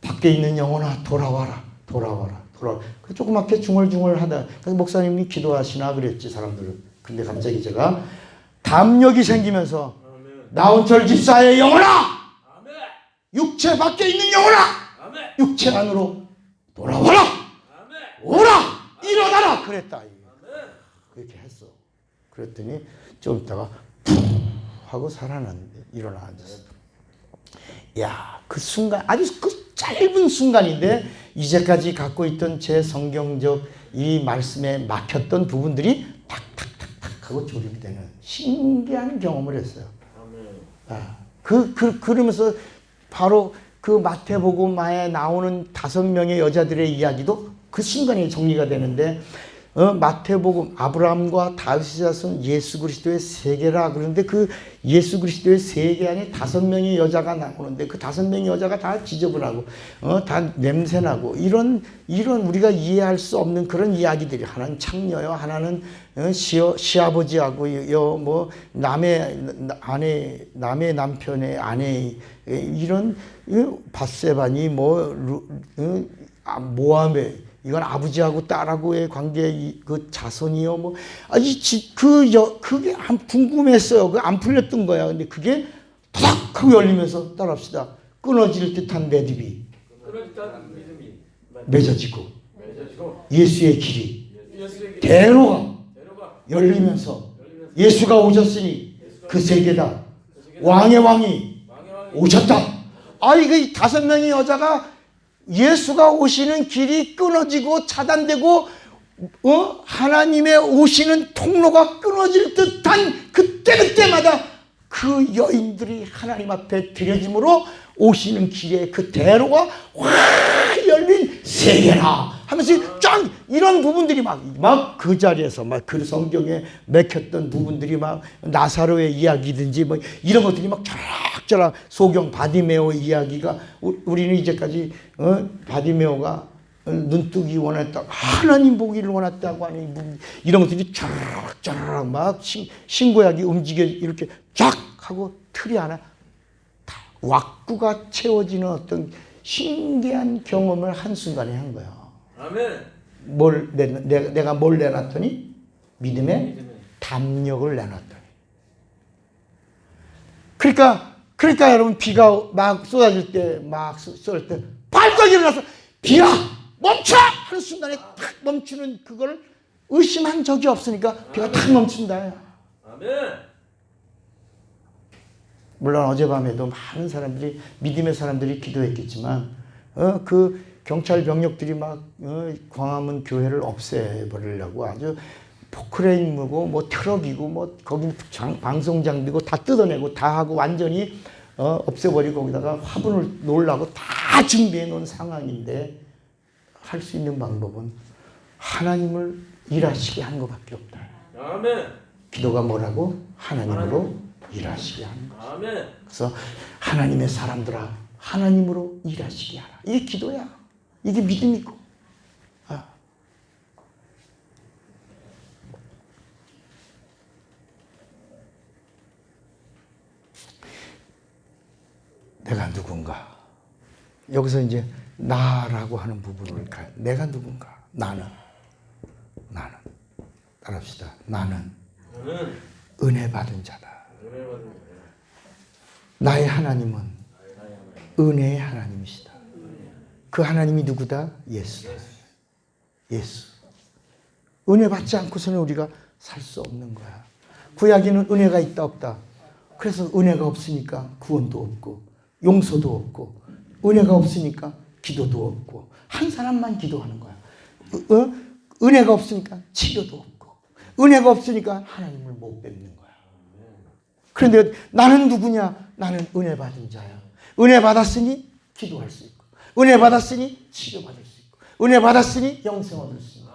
밖에 있는 영혼아 돌아와라 돌아와라 돌아와라. 조그맣게 중얼중얼하다. 그래서 목사님이 기도하시나 그랬지 사람들은. 근데 갑자기 제가 담력이 생기면서 나온철 집사의 영혼아 육체 밖에 있는 영혼아 육체 안으로 돌아와라 오라 일어나라 그랬다. 그렇게 했어. 그랬더니 좀 있다가 푹 하고 살아났는데 일어나 앉았어. 야, 그 순간 아주 그 짧은 순간인데 이제까지 갖고 있던 제 성경적 이 말씀에 막혔던 부분들이 탁탁탁탁 하고 조립이 되는 신기한 경험을 했어요. 그러면서 바로 그 마태복음에 나오는 5명의 여자들의 이야기도 그 순간에 정리가 되는데 마태복음 아브라함과 다윗의 자손 예수 그리스도의 세계라. 그런데 그 예수 그리스도의 세계 안에 5명의 여자가 나오는데 그 5명의 여자가 다 지저분하고 다 냄새나고 이런 우리가 이해할 수 없는 그런 이야기들이 하나는 창녀요, 하나는 시아버지하고 뭐 남의 남편의 아내 이런 밧세바니 뭐 모함의 이건 아버지하고 딸하고의 관계 그 자손이요 뭐 그게 안 궁금했어요. 그 안 풀렸던 거야. 근데 그게 탁 하고 열리면서 따라합시다. 끊어질 듯한 매듭이 맺어지고 예수의 길이 대로가 열리면서 예수가 오셨으니 그 세계다. 왕의 왕이 오셨다. 이거 5명의 여자가 예수가 오시는 길이 끊어지고 차단되고 하나님의 오시는 통로가 끊어질 듯한 그때마다 그 여인들이 하나님 앞에 드려짐으로 오시는 길에 그 대로가 확 열린 세계라 하면서 쫙 이런 부분들이 막 그 자리에서 막 그 성경에 맥혔던 부분들이 막 나사로의 이야기든지 뭐 이런 것들이 막 쫙쫙 소경 바디메오 이야기가 우리는 이제까지 바디메오가 눈뜨기 원했다 하나님 보기를 원했다고 하는 이런 것들이 쫙쫙 막 신구약이 움직여 이렇게 쫙 하고 틀이 하나 다 왁구가 채워지는 어떤 신기한 경험을 한순간에 한 거야. 아멘. 내가 뭘 내놨더니 믿음의 담력을 내놨더니. 그러니까 여러분 비가 막 쏟아질 때 막 쏠 때 발떡 일어나서 비야 멈춰 하는 순간에 탁 멈추는 그걸 의심한 적이 없으니까 비가 탁 멈춘다. 아멘. 물론 어젯밤에도 많은 사람들이 믿음의 사람들이 기도했겠지만 그 경찰 병력들이 막 광화문 교회를 없애버리려고 아주 포크레인이고 뭐 트럭이고 뭐 거기 방송 장비고 다 뜯어내고 다 하고 완전히 없애버리고 거기다가 화분을 놓으려고 다 준비해 놓은 상황인데 할 수 있는 방법은 하나님을 일하시게 하는 것밖에 없다. 아멘. 기도가 뭐라고? 하나님으로 일하시게 하는 거죠. 아멘. 그래서 하나님의 사람들아 하나님으로 일하시게 하라. 이게 기도야. 이게 믿음이고. 내가 누군가. 여기서 이제 나라고 하는 부분을 내가 누군가. 나는 따라합시다. 나는 은혜 받은 자다. 나의 하나님은 은혜의 하나님이시다. 그 하나님이 누구다? 예수. 예수. 은혜 받지 않고서는 우리가 살 수 없는 거야. 구약에는 은혜가 있다 없다. 그래서 은혜가 없으니까 구원도 없고 용서도 없고 은혜가 없으니까 기도도 없고 한 사람만 기도하는 거야. 은혜가 없으니까 치료도 없고 은혜가 없으니까 하나님을 못 뵙는 거야. 그런데 나는 누구냐? 나는 은혜 받은 자야. 은혜 받았으니 기도할 수 있고 은혜 받았으니 치료받을 수 있고 은혜 받았으니 영생 얻을 수 있고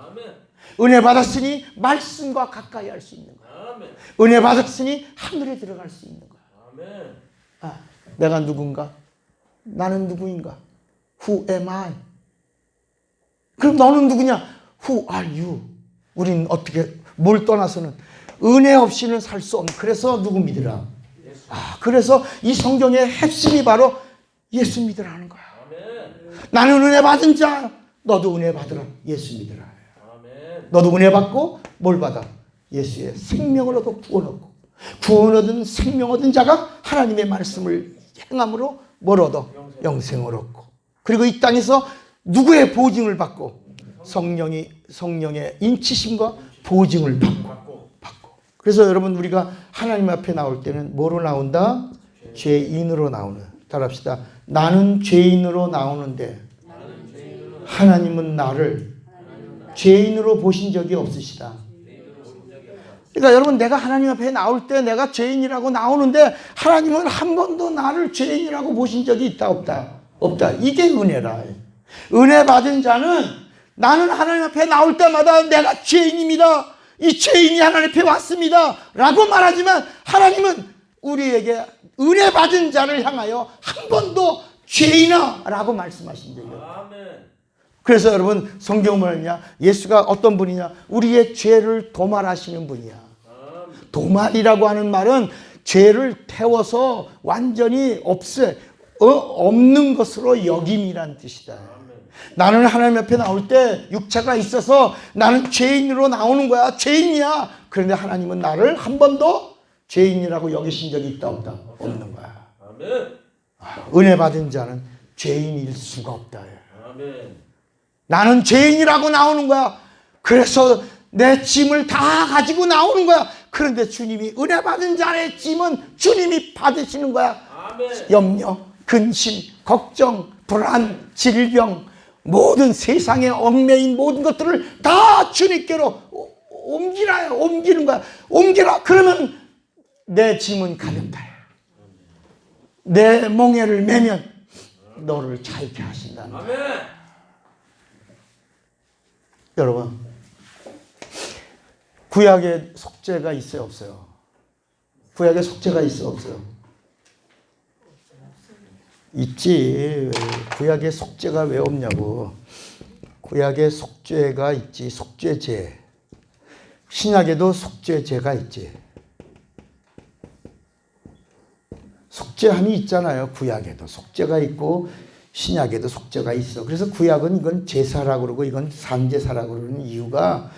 은혜 받았으니 말씀과 가까이 할 수 있는 거야. 은혜 받았으니 하늘에 들어갈 수 있는 거야. 내가 누군가? 나는 누구인가? Who am I? 그럼 너는 누구냐? Who are you? 우린 어떻게 뭘 떠나서는 은혜 없이는 살 수 없는. 그래서 누구 믿으라? 그래서 이 성경의 핵심이 바로 예수 믿으라는 거야. 나는 은혜 받은 자, 너도 은혜 받으라. 예수 믿으라. 너도 은혜 받고 뭘 받아? 예수의 생명을 얻고 구원 얻고 구원 얻은 생명 얻은 자가 하나님의 말씀을 행함으로 뭘 얻어? 영생을 얻고 그리고 이 땅에서 누구의 보증을 받고? 성령의 인치심과 보증을 받고. 그래서 여러분 우리가 하나님 앞에 나올 때는 뭐로 나온다? 죄인으로 나오는. 따라합시다. 나는 죄인으로 나오는데 하나님은 나를 죄인으로 보신 적이 없으시다. 그러니까 여러분 내가 하나님 앞에 나올 때 내가 죄인이라고 나오는데 하나님은 한 번도 나를 죄인이라고 보신 적이 있다 없다? 없다. 이게 은혜라. 은혜 받은 자는 나는 하나님 앞에 나올 때마다 내가 죄인입니다. 이 죄인이 하나님 앞에 왔습니다. 라고 말하지만 하나님은 우리에게 은혜 받은 자를 향하여 한 번도 죄인아 라고 말씀하신 적이 없다. 그래서 여러분 성경은 뭐냐? 예수가 어떤 분이냐? 우리의 죄를 도말하시는 분이야. 도말이라고 하는 말은 죄를 태워서 완전히 없는 것으로 여김이란 뜻이다. 나는 하나님 앞에 나올 때 육체가 있어서 나는 죄인으로 나오는 거야. 죄인이야. 그런데 하나님은 나를 한 번도 죄인이라고 여기신 적이 있다 없다? 없는 거야. 은혜 받은 자는 죄인일 수가 없다. 나는 죄인이라고 나오는 거야. 그래서 내 짐을 다 가지고 나오는 거야. 그런데 주님이 은혜 받은 자의 짐은 주님이 받으시는 거야. 염려, 근심, 걱정, 불안, 질병, 모든 세상에 얽매인 모든 것들을 다 주님께로 옮기는 거야. 옮기라. 그러면 내 짐은 가볍다. 내 멍에를 매면 너를 자유케 하신다는 거야. 여러분 구약에 속죄가 있어요 없어요? 구약에 속죄가 있어요 없어요? 있지. 구약에 속죄가 왜 없냐고. 구약에 속죄가 있지. 속죄제. 신약에도 속죄제가 있지. 속죄함이 있잖아요. 구약에도 속죄가 있고 신약에도 속죄가 있어. 그래서 구약은 이건 제사라고 그러고 이건 산제사라고 그러는 이유가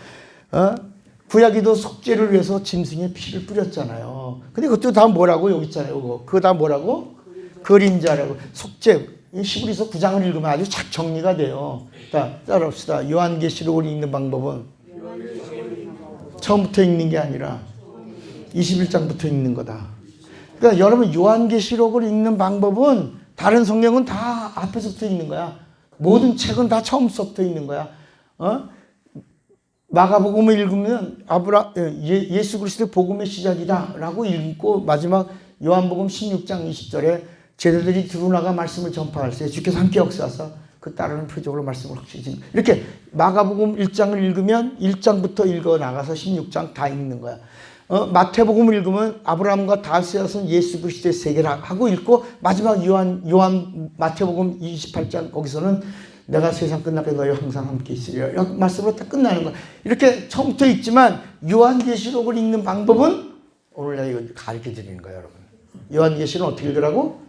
구약에도 속죄를 위해서 짐승의 피를 뿌렸잖아요. 근데 그것도 다 뭐라고 여기 있잖아요. 그거 다 뭐라고? 그림자라고. 속죄. 히브리서 9장을 읽으면 아주 착 정리가 돼요. 자, 따라합시다. 요한계시록을 읽는 방법은 처음부터 읽는 게 아니라 21장부터 읽는 거다. 그러니까 여러분 요한계시록을 읽는 방법은 다른 성경은 다 앞에서부터 읽는 거야. 모든 책은 다 처음부터 읽는 거야. 마가복음을 읽으면 예수 그리스도의 복음의 시작이다라고 읽고 마지막 요한복음 16장 20절에 제자들이 들어나가 말씀을 전파할 때 주께서 함께 역사하사 그 따르는 표적으로 말씀을 확실히 이렇게 마가복음 1장을 읽으면 1장부터 읽어 나가서 16장 다 읽는 거야. 마태복음을 읽으면 아브라함과 다윗에서는 예수 그리스도의 세계를 하고 읽고 마지막 요한 마태복음 28장 거기서는 내가 세상 끝날까지 너희와 항상 함께 있으리라 이런 말씀으로 딱 끝나는 거야. 이렇게 처음부터 읽지만 요한계시록을 읽는 방법은 오늘 내가 이거 가르쳐 드리는 거예요. 여러분. 요한계시록은 어떻게 읽으라고?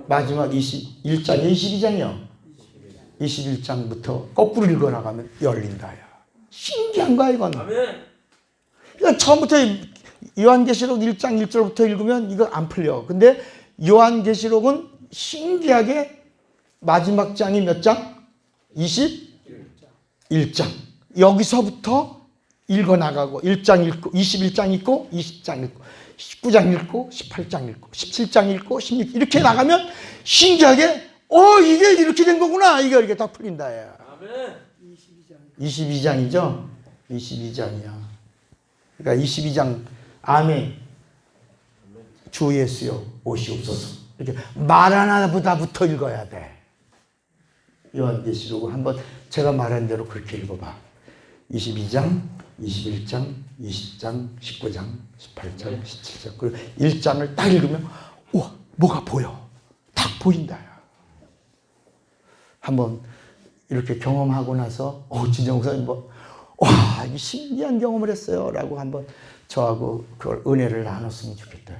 마지막 21장에 22장이요. 21장부터 거꾸로 읽어 나가면 열린다. 신기한 거야 이건. 그러니까 처음부터 요한계시록 1장 1절부터 읽으면 이거 안 풀려. 근데 요한계시록은 신기하게 마지막 장이 몇 장? 21장. 여기서부터 읽어나가고 1장 읽고 21장 읽고 20장 읽고 19장 읽고 18장 읽고 17장 읽고 16 이렇게 나가면 신기하게 이게 이렇게 된 거구나. 이게 다 풀린다. 야. 아멘. 22장이죠? 22장이야. 그러니까 22장 아멘. 주 예수여 오시옵소서. 이렇게 마라나다부터 읽어야 돼. 요한계시록을 한번 제가 말한 대로 그렇게 읽어봐. 22장, 21장, 20장, 19장, 18장, 17장 그리고 1장을 딱 읽으면 우와 뭐가 보여. 딱 보인다. 한번 이렇게 경험하고 나서 진정 목사님 와 이 신기한 경험을 했어요 라고 한번 저하고 그걸 은혜를 나눴으면 좋겠다.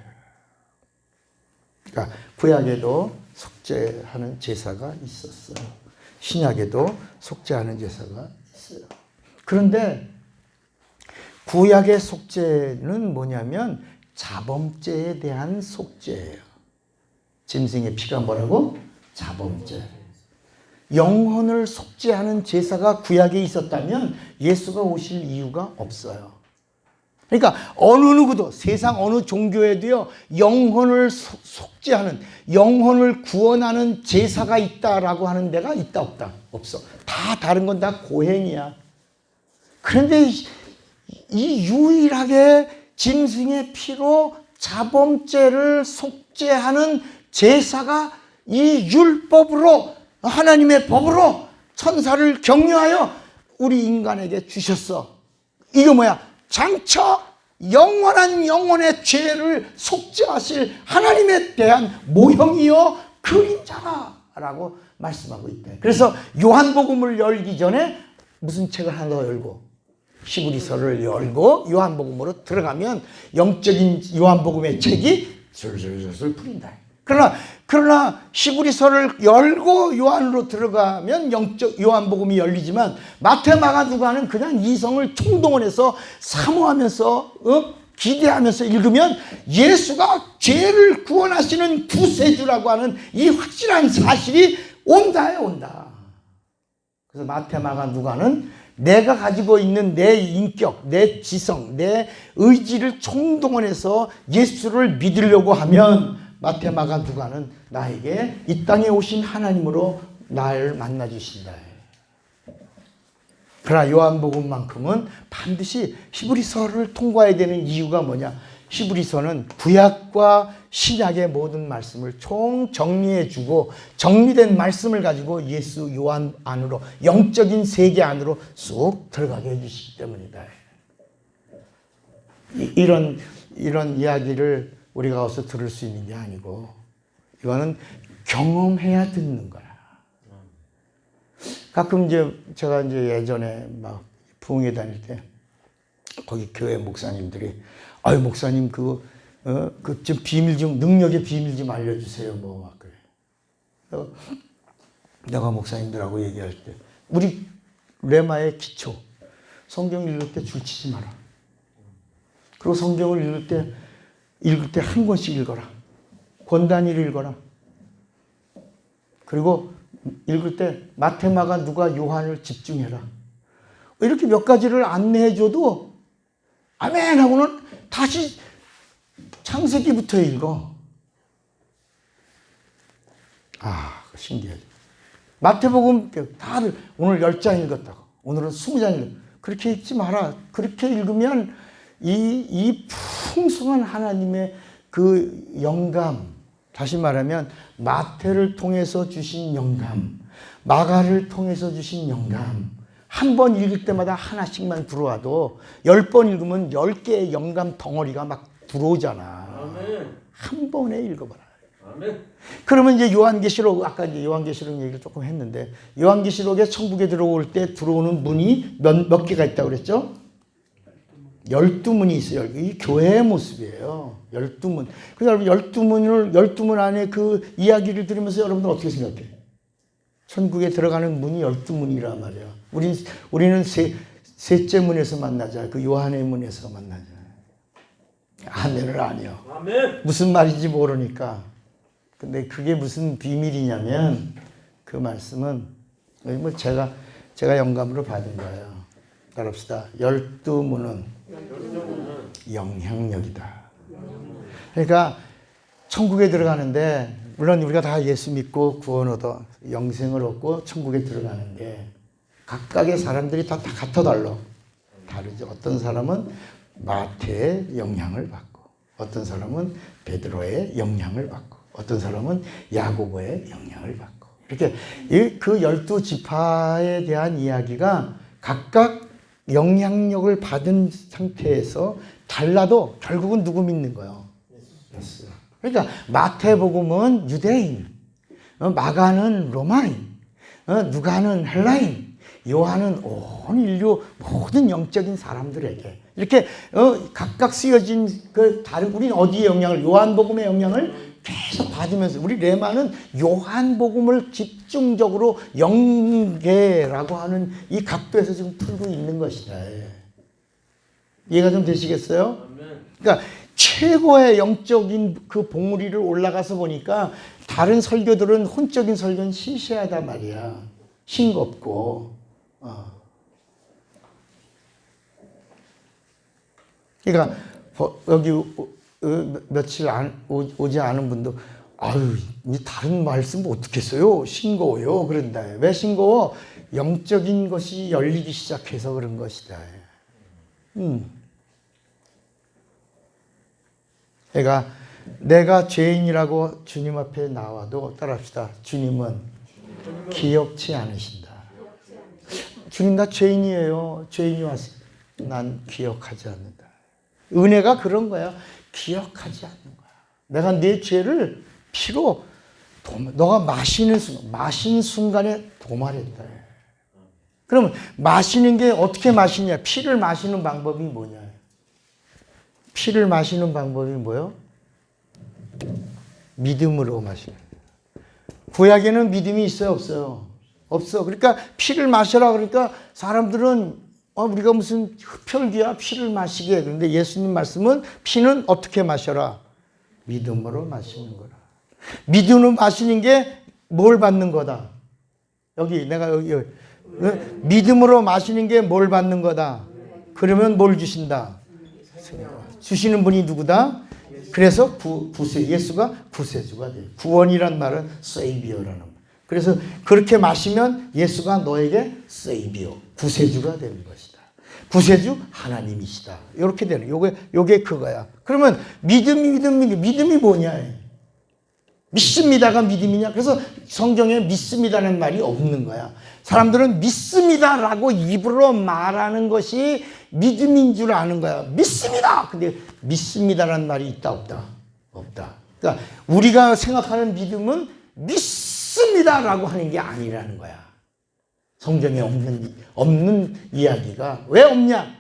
그러니까 구약에도 속죄하는 제사가 있었어요. 신약에도 속죄하는 제사가 있어요. 그런데 구약의 속죄는 뭐냐면 자범죄에 대한 속죄예요. 짐승의 피가 뭐라고? 자범죄. 영혼을 속죄하는 제사가 구약에 있었다면 예수가 오실 이유가 없어요. 그러니까 어느 누구도 세상 어느 종교에도요 영혼을 속죄하는 영혼을 구원하는 제사가 있다라고 하는 데가 있다 없다? 없어. 다 다른 건 다 고행이야. 그런데 이 유일하게 짐승의 피로 자범죄를 속죄하는 제사가 이 율법으로 하나님의 법으로 천사를 격려하여 우리 인간에게 주셨어. 이거 뭐야? 장차 영원한 영혼의 죄를 속죄하실 하나님에 대한 모형이요 그림자라고 말씀하고 있다. 그래서 요한복음을 열기 전에 무슨 책을 하나 더 열고 히브리서를 열고 요한복음으로 들어가면 영적인 요한복음의 책이 술술술 풀린다. 그러나 히브리서를 열고 요한으로 들어가면 영적 요한복음이 열리지만 마태, 마가, 누가는 그냥 이성을 총동원해서 사모하면서 기대하면서 읽으면 예수가 죄를 구원하시는 구세주라고 하는 이 확실한 사실이 온다. 그래서 마태, 마가, 누가는 내가 가지고 있는 내 인격, 내 지성, 내 의지를 총동원해서 예수를 믿으려고 하면 마태, 마가, 누가는 나에게 이 땅에 오신 하나님으로 나를 만나 주신다. 그러나 요한복음만큼은 반드시 히브리서를 통과해야 되는 이유가 뭐냐? 히브리서는 구약과 신약의 모든 말씀을 총 정리해주고 정리된 말씀을 가지고 예수 요한 안으로 영적인 세계 안으로 쑥 들어가게 해주시기 때문이다. 이런 이야기를 우리가 어디서 들을 수 있는 게 아니고 이거는 경험해야 듣는 거야. 가끔 제가 예전에 막 부흥회 다닐 때 거기 교회 목사님들이 목사님 좀 비밀 좀 능력의 비밀 좀 알려주세요 뭐 막 그래. 내가 목사님들하고 얘기할 때 우리 레마의 기초 성경 읽을 때 줄치지 마라. 그리고 성경을 읽을 때 한 권씩 읽어라. 권단위를 읽어라. 그리고 읽을 때 마태, 마가, 누가, 요한을 집중해라. 이렇게 몇 가지를 안내해줘도 아멘 하고는 다시 창세기부터 읽어. 신기하죠. 마태복음 다들 오늘 10장 읽었다고. 오늘은 20장 읽었다고. 그렇게 읽지 마라. 그렇게 읽으면 이 풍성한 하나님의 그 영감, 다시 말하면 마태를 통해서 주신 영감, 마가를 통해서 주신 영감, 한 번 읽을 때마다 하나씩만 들어와도 10번 읽으면 10개의 영감 덩어리가 막 들어오잖아. 아멘. 한 번에 읽어봐라. 아멘. 그러면 이제 요한계시록, 아까 이제 요한계시록 얘기를 조금 했는데, 요한계시록에 천국에 들어올 때 들어오는 문이 몇 개가 있다고 그랬죠? 12문이 있어요. 이 교회의 모습이에요. 12문. 그래서 여러분 12문 안에 그 이야기를 들으면서 여러분들 어떻게 생각해? 천국에 들어가는 문이 12문이란 말이야. 우리는 셋째 문에서 만나자. 그 요한의 문에서 만나자. 아멘을 안 해요. 아멘. 무슨 말인지 모르니까. 근데 그게 무슨 비밀이냐면 그 말씀은 뭐 제가 영감으로 받은 거예요. 따라합시다. 12문은 영향력이다. 그러니까 천국에 들어가는데 물론 우리가 다 예수 믿고 구원 얻어 영생을 얻고 천국에 들어가는 게 각각의 사람들이 다 같아 다르죠. 어떤 사람은 마태의 영향을 받고 어떤 사람은 베드로의 영향을 받고 어떤 사람은 야고보의 영향을 받고 이렇게 그 12지파에 대한 이야기가 각각 영향력을 받은 상태에서 달라도 결국은 누구 믿는 거예요? 예수. 그러니까 마태복음은 유대인, 마가는 로마인, 누가는 헬라인, 요한은 온 인류 모든 영적인 사람들에게 이렇게 각각 쓰여진 그 다른 우리는 어디에 영향을 요한복음의 영향을 계속 받으면서 우리 레마는 요한복음을 집중적으로 영계라고 하는 이 각도에서 지금 풀고 있는 것이다. 이해가 좀 되시겠어요? 그러니까 최고의 영적인 그 봉우리를 올라가서 보니까 다른 설교들은 혼적인 설교는 시시하단 말이야. 싱겁고. 그러니까 여기 며칠 오지 않은 분도 아유 다른 말씀 어떻게 써요? 싱거워요. 그런다. 왜 싱거워? 영적인 것이 열리기 시작해서 그런 것이다. 그러니까 내가 죄인이라고 주님 앞에 나와도 따라합시다. 주님은 기억치 않으신다. 주님 나 죄인이에요. 죄인이 왔어요. 난 기억하지 않는다. 은혜가 그런 거야. 기억하지 않는 거야. 내가 내 죄를 피로 너가 마신 순간에 도말했다. 그러면 마시는 게 어떻게 마시냐? 피를 마시는 방법이 뭐냐? 피를 마시는 방법이 뭐요? 믿음으로 마시는 거예요. 구약에는 믿음이 있어요, 없어요? 없어. 그러니까 피를 마셔라 그러니까 사람들은 우리가 무슨 흡혈귀야 피를 마시게. 그런데 예수님 말씀은 피는 어떻게 마셔라? 믿음으로 마시는 거라. 믿음으로 마시는 게 뭘 받는 거다? 여기 믿음으로 마시는 게 뭘 받는 거다? 그러면 뭘 주신다? 주시는 분이 누구다? 그래서 예수가 구세주가 돼요. 구원이란 말은 세이비어라는 말. 그래서 그렇게 마시면 예수가 너에게 세이비어, 구세주가 되는 것이다. 구세주 하나님이시다. 이렇게 되는 요게 그거야. 그러면 믿음이 뭐냐? 믿습니다가 믿음이냐? 그래서 성경에 믿습니다는 말이 없는 거야. 사람들은 믿습니다라고 입으로 말하는 것이 믿음인 줄 아는 거야. 믿습니다. 근데 믿습니다라는 말이 있다 없다? 없다. 그러니까 우리가 생각하는 믿음은 믿습니다라고 하는 게 아니라는 거야. 성경에 없는 이야기가 왜 없냐?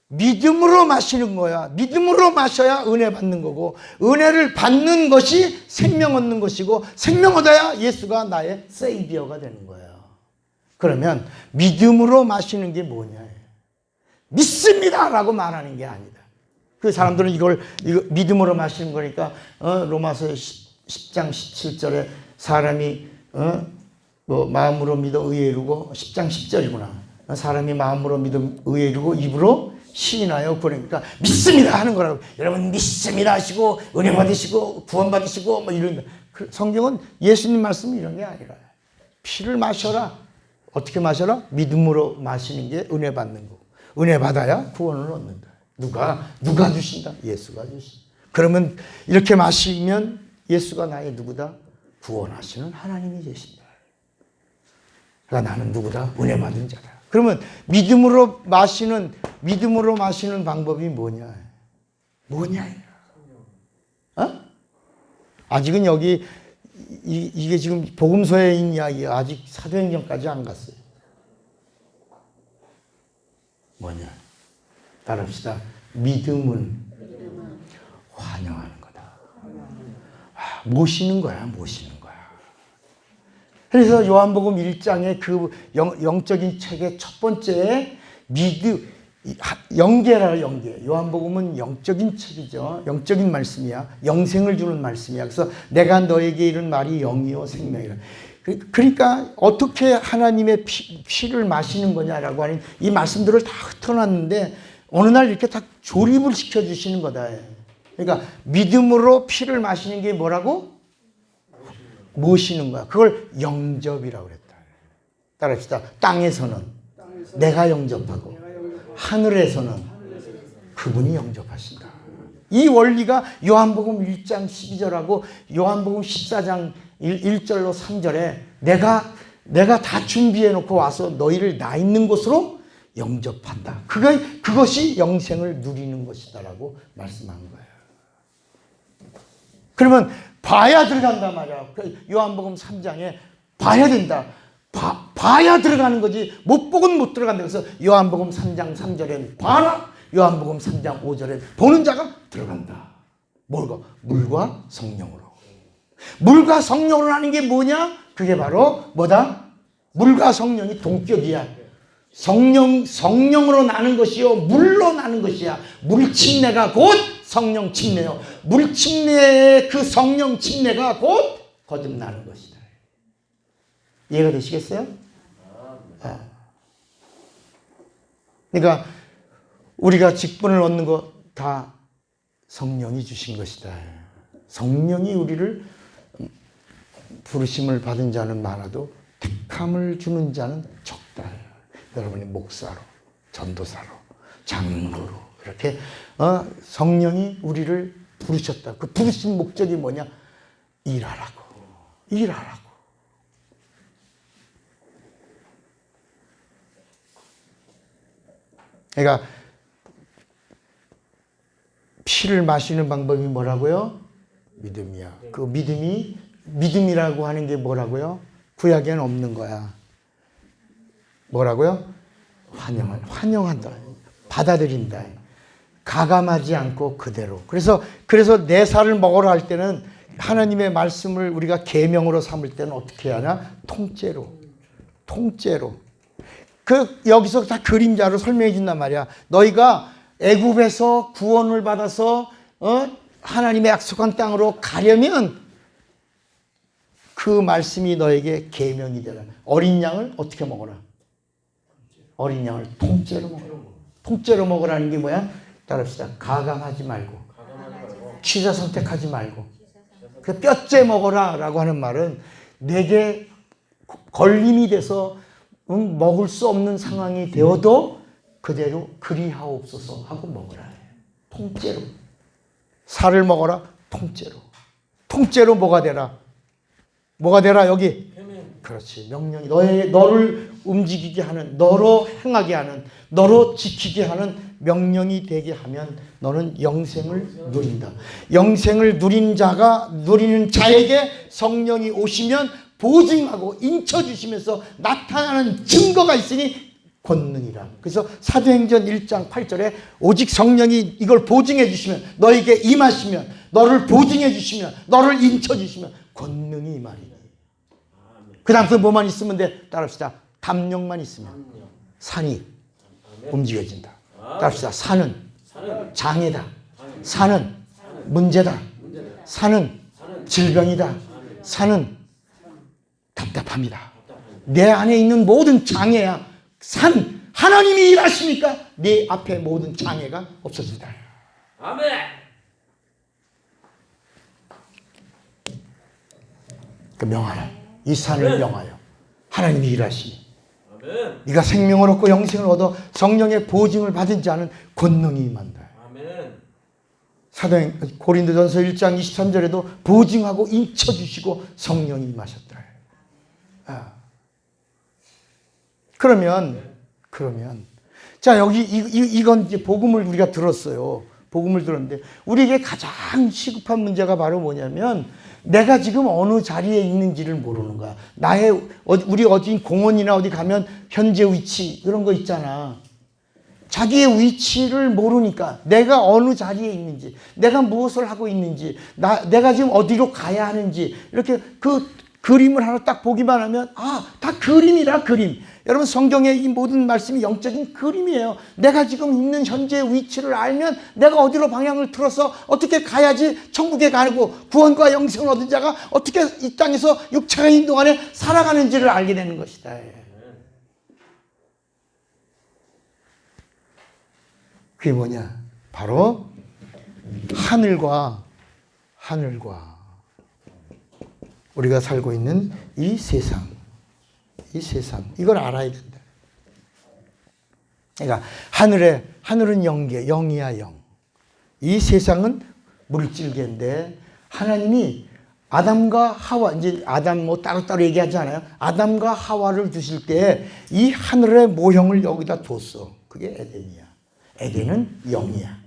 믿음으로 마시는 거야. 믿음으로 마셔야 은혜 받는 거고 은혜를 받는 것이 생명 얻는 것이고 생명 얻어야 예수가 나의 세이비어가 되는 거예요. 그러면 믿음으로 마시는 게 뭐냐? 믿습니다라고 말하는 게 아니다. 그 사람들은 이거 믿음으로 마시는 거니까 로마서 10장 17절에 사람이 마음으로 믿어 의에 이르고 10장 10절이구나. 사람이 마음으로 믿어 의에 이르고 입으로 시인하여 그러니까 믿습니다 하는 거라고. 여러분 믿습니다 하시고 은혜 받으시고 구원 받으시고 뭐 이런 성경은 예수님 말씀이 이런 게 아니라 피를 마셔라. 어떻게 마셔라? 믿음으로 마시는 게 은혜 받는 거고 은혜 받아야 구원을 얻는다. 누가 주신다? 예수가 주신다. 그러면 이렇게 마시면 예수가 나의 누구다? 구원하시는 하나님이 계신다. 그러니까 나는 누구다? 은혜 받은 자다. 그러면 믿음으로 마시는 방법이 뭐냐? 아직은 여기 이게 지금 복음서에 있는 이야기야. 아직 사도행전까지 안 갔어요. 뭐냐? 따라합시다. 믿음은 환영하는 거다. 모시는 거야. 그래서 요한복음 1장의 그 영적인 책의 첫 번째 영계라 영계. 요한복음은 영적인 책이죠. 영적인 말씀이야. 영생을 주는 말씀이야. 그래서 내가 너에게 이른 말이 영이요 생명이라. 그러니까 어떻게 하나님의 피를 마시는 거냐라고 하는 이 말씀들을 다 흩어놨는데 어느 날 이렇게 다 조립을 시켜주시는 거다. 그러니까 믿음으로 피를 마시는 게 뭐라고? 모시는 거야. 그걸 영접이라고 그랬다. 따라합시다. 땅에서는 내가 영접하고 하늘에서는 그분이 영접하신다. 이 원리가 요한복음 1장 12절하고 요한복음 14장 1절로 3절에 내가 다 준비해 놓고 와서 너희를 나 있는 곳으로 영접한다. 그것이 영생을 누리는 것이다라고 말씀한 거예요. 그러면 봐야 들어간단 말이야. 요한복음 3장에 봐야 된다. 봐야 들어가는 거지 못 보고는 못 들어간다. 그래서 요한복음 3장 3절에는 봐라. 요한복음 3장 5절에 보는 자가 들어간다. 물과 성령으로. 물과 성령으로 하는 게 뭐냐? 그게 바로 뭐다? 물과 성령이 동격이야. 성령으로 나는 것이요 물로 나는 것이야. 물 침례가 곧 성령 침례요. 물 침례의 그 성령 침례가 곧 거듭나는 것이다. 이해가 되시겠어요? 그러니까 우리가 직분을 얻는 거 다 성령이 주신 것이다. 성령이 우리를 부르심을 받은 자는 많아도 택함을 주는 자는 적다. 여러분이 목사로, 전도사로, 장로로 이렇게 성령이 우리를 부르셨다. 그 부르신 목적이 뭐냐? 일하라고. 그러니까 피를 마시는 방법이 뭐라고요? 믿음이야. 그 믿음이라고 하는 게 뭐라고요? 구약에는 없는 거야. 뭐라고요? 환영한다. 받아들인다. 가감하지 않고 그대로. 그래서 내 살을 먹으라 할 때는 하나님의 말씀을 우리가 계명으로 삼을 때는 어떻게 하냐? 통째로. 여기서 다 그림자로 설명해 준단 말이야. 너희가 애굽에서 구원을 받아서 하나님의 약속한 땅으로 가려면 그 말씀이 너에게 계명이 되라. 어린 양을 어떻게 먹어라? 어린 양을 통째로 먹어라. 통째로 먹으라는 게 뭐야? 따라합시다. 가감하지 말고 취사 선택하지 말고 그 뼈째 먹어라 라고 하는 말은 내게 걸림이 돼서 먹을 수 없는 상황이 되어도 그대로 그리하옵소서 하고 먹으라. 통째로. 살을 먹어라. 통째로 뭐가 되라? 여기. 그렇지. 명령이 너를 움직이게 하는, 너로 행하게 하는, 너로 지키게 하는 명령이 되게 하면 너는 영생을 누린다. 영생을 누리는 자에게 성령이 오시면 보증하고 인쳐주시면서 나타나는 증거가 있으니 권능이라. 그래서 사도행전 1장 8절에 오직 성령이 이걸 보증해 주시면, 너에게 임하시면, 너를 보증해 주시면, 너를 인쳐주시면 권능이 임하리니. 그 다음부터 뭐만 있으면 돼? 따라합시다. 담력만 있으면 산이 움직여진다. 따라합시다. 산은 장애다. 산은 문제다. 산은 질병이다. 산은 답답합니다. 내 안에 있는 모든 장애야. 하나님이 일하시니까 네 앞에 모든 장애가 없어진다. 아멘. 그 명하라. 이 산을 명하여 하나님이 일하시니 아멘. 네가 생명을 얻고 영생을 얻어 성령의 보증을 받은 자는 권능이 임한다. 아멘. 사도행 고린도전서 1장 23절에도 보증하고 인쳐주시고 성령이 임하셨다. 그러면 자, 여기 이건 이제 복음을 우리가 들었어요. 복음을 들었는데 우리에게 가장 시급한 문제가 바로 뭐냐면 내가 지금 어느 자리에 있는지를 모르는 거야. 우리 어디 공원이나 어디 가면 현재 위치 이런 거 있잖아. 자기의 위치를 모르니까 내가 어느 자리에 있는지, 내가 무엇을 하고 있는지, 내가 지금 어디로 가야 하는지 이렇게 그 그림을 하나 딱 보기만 하면 다 그림이라 그림. 여러분 성경의 이 모든 말씀이 영적인 그림이에요. 내가 지금 있는 현재의 위치를 알면 내가 어디로 방향을 틀어서 어떻게 가야지 천국에 가고 구원과 영생을 얻은 자가 어떻게 이 땅에서 육체가 있는 동안에 살아가는지를 알게 되는 것이다. 그게 뭐냐? 바로 하늘과 우리가 살고 있는 이 세상 이걸 알아야 된다. 그러니까 하늘은 영계, 영이야 영. 이 세상은 물질계인데 하나님이 아담과 하와, 이제 아담 뭐 따로따로 얘기하지 않아요? 아담과 하와를 주실 때 이 하늘의 모형을 여기다 뒀어. 그게 에덴이야. 에덴은 영이야.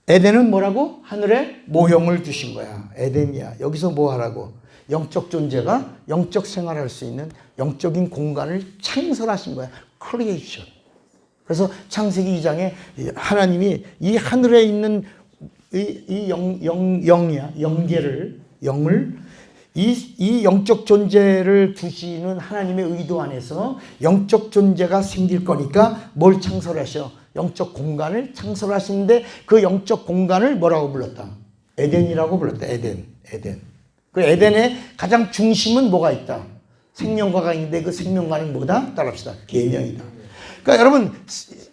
에덴은 뭐라고? 하늘의 모형을 주신 거야. 에덴이야. 여기서 뭐 하라고? 영적 존재가 영적 생활할 수 있는 영적인 공간을 창설하신 거야. 크리에이션. 그래서 창세기 2장에 하나님이 이 하늘에 있는 이 영이야. 영을 이 영적 존재를 두시는 하나님의 의도 안에서 영적 존재가 생길 거니까 뭘 창설하셔? 영적 공간을 창설하시는데 그 영적 공간을 뭐라고 불렀다? 에덴이라고 불렀다. 에덴. 그 에덴의 가장 중심은 뭐가 있다? 생명과가 있는데 그 생명과는 뭐다? 따라합시다. 계명이다. 그러니까 여러분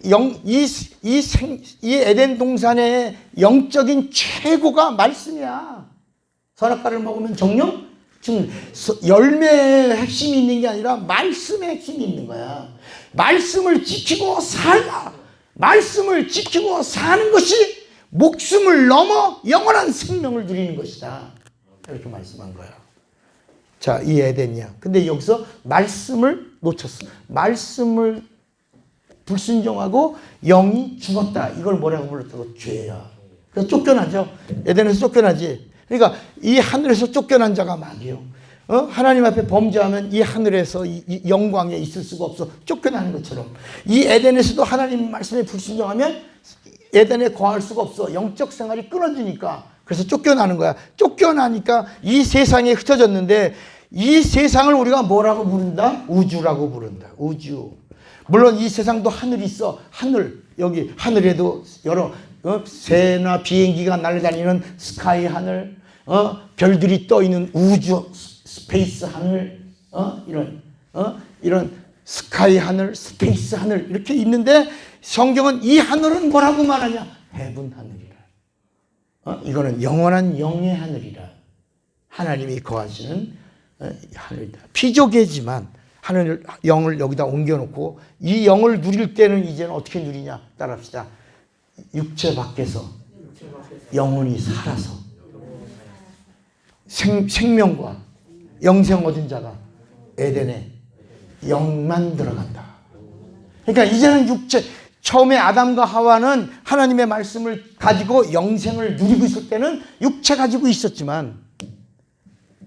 이 에덴 동산의 영적인 최고가 말씀이야. 선악과를 먹으면 정령? 지금 열매의 핵심이 있는 게 아니라 말씀의 핵심이 있는 거야. 말씀을 지키고 살라. 말씀을 지키고 사는 것이 목숨을 넘어 영원한 생명을 누리는 것이다. 이렇게 말씀한 거야. 자, 이 에덴이야. 근데 여기서 말씀을 놓쳤어. 말씀을 불순종하고 영이 죽었다. 이걸 뭐라고 불렀다고? 죄야. 그래서 쫓겨나죠. 에덴에서 쫓겨나지. 그러니까 이 하늘에서 쫓겨난 자가 막이요. 하나님 앞에 범죄하면 이 하늘에서 이 영광에 있을 수가 없어. 쫓겨나는 것처럼 이 에덴에서도 하나님 말씀에 불순종하면 에덴에 거할 수가 없어. 영적 생활이 끊어지니까. 그래서 쫓겨나는 거야. 쫓겨나니까 이 세상에 흩어졌는데 이 세상을 우리가 뭐라고 부른다? 우주라고 부른다. 우주. 물론 이 세상도 하늘이 있어. 하늘. 여기 하늘에도 여러 새나 비행기가 날아다니는 스카이 하늘, 별들이 떠 있는 우주 스페이스 하늘, 이런 스카이 하늘, 스페이스 하늘 이렇게 있는데 성경은 이 하늘은 뭐라고 말하냐? 헤븐 하늘이라. 이거는 영원한 영의 하늘이라. 하나님이 거하시는 하늘이다. 피조계지만 하늘 영을 여기다 옮겨놓고 이 영을 누릴 때는 이제는 어떻게 누리냐? 따라합시다. 육체 밖에서 영혼이 살아서 생명과 영생 얻은 자가 에덴에 영만 들어간다. 그러니까 이제는 육체, 처음에 아담과 하와는 하나님의 말씀을 가지고 영생을 누리고 있을 때는 육체 가지고 있었지만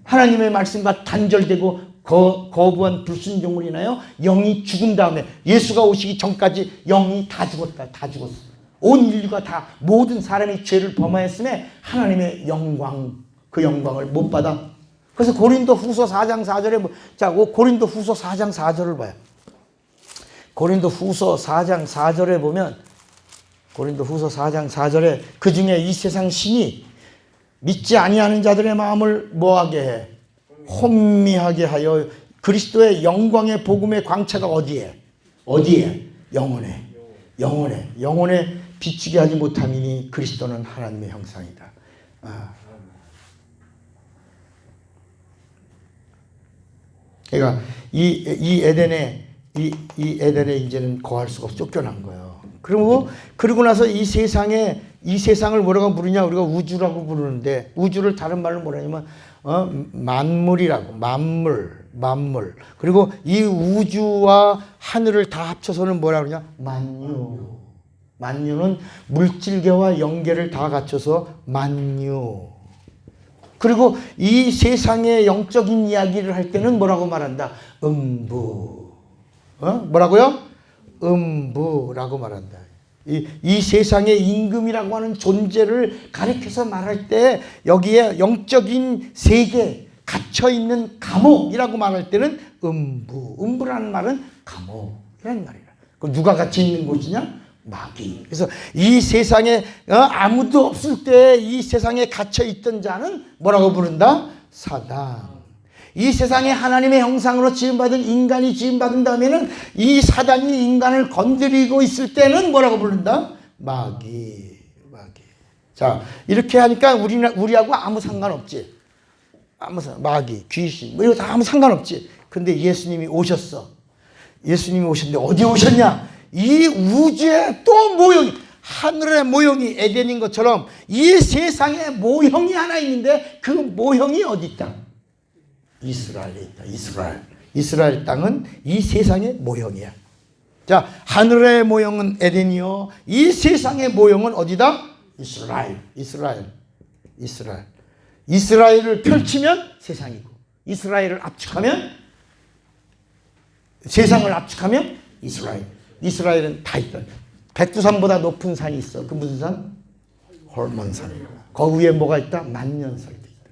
하나님의 말씀과 단절되고 거부한 불순종을 인하여 영이 죽은 다음에 예수가 오시기 전까지 영이 다 죽었다. 다 죽었어. 온 인류가 다 모든 사람이 죄를 범하였음에 하나님의 영광, 그 영광을 못 받아. 그래서 고린도후서 4장 4절에 자, 고린도후서 4장 4절을 봐요. 고린도후서 4장 4절에 보면 고린도후서 4장 4절에 그 중에 이 세상 신이 믿지 아니하는 자들의 마음을 뭐하게 해? 혼미하게 하여 그리스도의 영광의 복음의 광채가 어디에? 영혼에 비추게 하지 못함이니 그리스도는 하나님의 형상이다. 그러니까 이 에덴에 이제는 거할 수가 없어. 쫓겨난 거예요. 그리고 나서 이 세상을 뭐라고 부르냐? 우리가 우주라고 부르는데 우주를 다른 말로 뭐라냐면 만물이라고. 만물. 그리고 이 우주와 하늘을 다 합쳐서는 뭐라 그러냐? 만유. 만유는 물질계와 영계를 다 갖춰서 만유. 그리고 이 세상의 영적인 이야기를 할 때는 뭐라고 말한다? 음부. 뭐라고요? 음부라고 말한다. 이 세상의 임금이라고 하는 존재를 가리켜서 말할 때 여기에 영적인 세계, 갇혀 있는 감옥이라고 말할 때는 음부라는 말은 감옥이라는 말이야. 그럼 누가 갇혀 있는 곳이냐? 마귀. 그래서 이 세상에 아무도 없을 때 이 세상에 갇혀 있던 자는 뭐라고 부른다? 사단. 이 세상에 하나님의 형상으로 지음받은 인간이 지음받은 다음에는 이 사단이 인간을 건드리고 있을 때는 뭐라고 부른다? 마귀. 자, 이렇게 하니까 우리하고 아무 상관없지. 마귀, 귀신, 뭐 이거 다 아무 상관없지. 근데 예수님이 오셨어. 예수님이 오셨는데 어디 오셨냐? 이 우주의 또 모형이, 하늘의 모형이 에덴인 것처럼 이 세상에 모형이 하나 있는데 그 모형이 어디 있다? 이스라엘에 있다. 이스라엘 땅은 이 세상의 모형이야. 자, 하늘의 모형은 에덴이요, 이 세상의 모형은 어디다? 이스라엘을 펼치면 세상이고, 이스라엘을 압축하면, 세상을 압축하면 이스라엘은 다 있다. 백두산보다 높은 산이 있어. 그 무슨 산? 홀몬산. 그 위에 뭐가 있다? 만년설도 있다.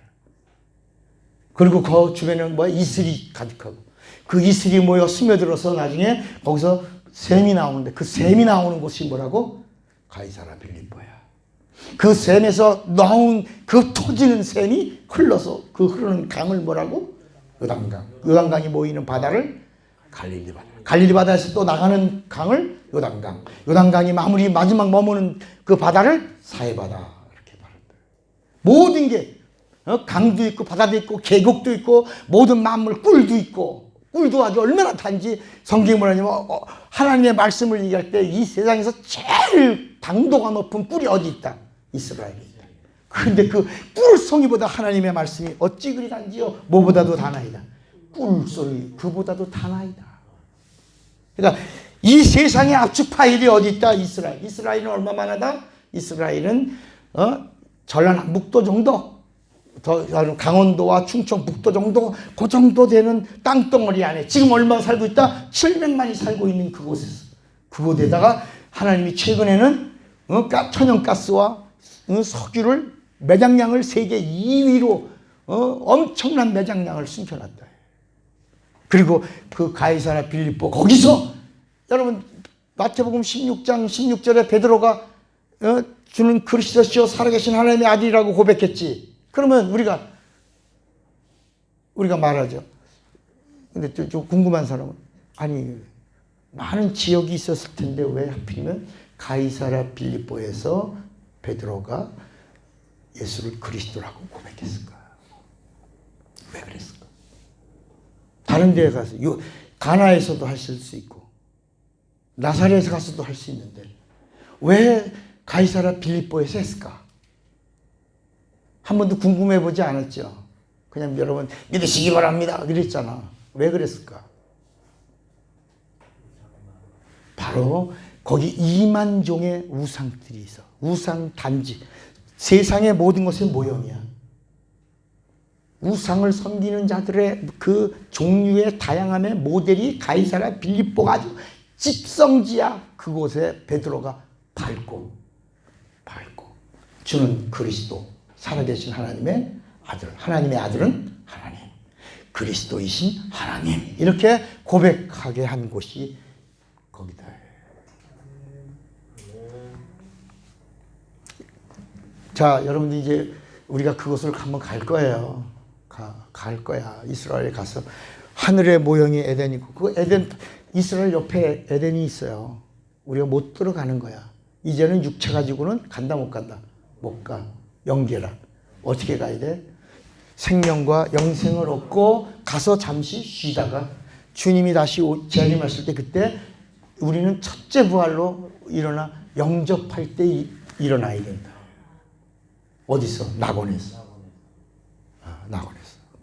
그리고 그 주변에는 뭐야? 이슬이 가득하고, 그 이슬이 모여 스며들어서 나중에 거기서 샘이 나오는데, 그 샘이 나오는 곳이 뭐라고? 가이사라 빌립보야. 그 샘에서 나온 그 터지는 샘이 흘러서 그 흐르는 강을 뭐라고? 요단강. 요단강이 모이는 바다를 갈릴리 바다. 갈릴리 바다에서 또 나가는 강을 요단강. 요단강이 마지막 머무는 그 바다를 사해바다. 이렇게 말한다. 모든 게 강도 있고 바다도 있고 계곡도 있고 모든 만물, 꿀도 있고, 꿀도 아주 얼마나 단지 성경이 뭐냐면 하나님의 말씀을 얘기할 때 이 세상에서 제일 당도가 높은 꿀이 어디 있다? 이스라엘에 있다. 그런데 그 꿀송이보다 하나님의 말씀이 어찌 그리 단지요? 뭐보다도 다나이다. 꿀송이 그보다도 다나이다. 그러니까 이 세상의 압축 파일이 어디 있다? 이스라엘은 얼마만하다? 이스라엘은 전라남북도 정도, 더 강원도와 충청북도 정도, 그 정도 되는 땅덩어리 안에 지금 얼마 살고 있다? 700만이 살고 있는 그곳에서, 그곳에다가 하나님이 최근에는 천연가스와 석유를 매장량을 세계 2위로 엄청난 매장량을 숨겨놨다. 그리고 그 가이사라 빌립보, 거기서 여러분 마태복음 16장 16절에 베드로가 주는 그리스도시요 살아계신 하나님의 아들이라고 고백했지. 그러면 우리가 말하죠. 근데 좀 궁금한 사람은, 아니 많은 지역이 있었을 텐데 왜 하필이면 가이사라 빌립보에서 베드로가 예수를 그리스도라고 고백했을까? 왜 그랬을까? 다른 데에 가서, 가나에서도 하실 수 있고 나사렛에 가서도 할 수 있는데 왜 가이사라 빌립보에서 했을까? 한 번도 궁금해 보지 않았죠? 그냥 여러분 믿으시기 바랍니다 그랬잖아. 왜 그랬을까? 바로 거기 2만 종의 우상들이 있어. 우상 단지. 세상의 모든 것의 모형이야. 우상을 섬기는 자들의 그 종류의 다양함의 모델이 가이사라 빌립보가 아주 집성지야. 그곳에 베드로가 밟고 주는 그리스도, 살아계신 하나님의 아들. 하나님의 아들은 하나님, 그리스도이신 하나님, 이렇게 고백하게 한 곳이 거기다. 자, 여러분들 이제 우리가 그곳을 한번 갈 거예요. 갈 거야. 이스라엘에 가서 하늘의 모형이 에덴이고, 그 에덴, 이스라엘 옆에 에덴이 있어요. 우리가 못 들어가는 거야. 이제는 육체 가지고는 간다 못 간다? 못 가. 영계라. 어떻게 가야 돼? 생명과 영생을 얻고 가서 잠시 쉬다가 주님이 다시 재림하실 때, 그때 우리는 첫째 부활로 일어나 영접할 때 일어나야 된다. 어디서? 낙원에서.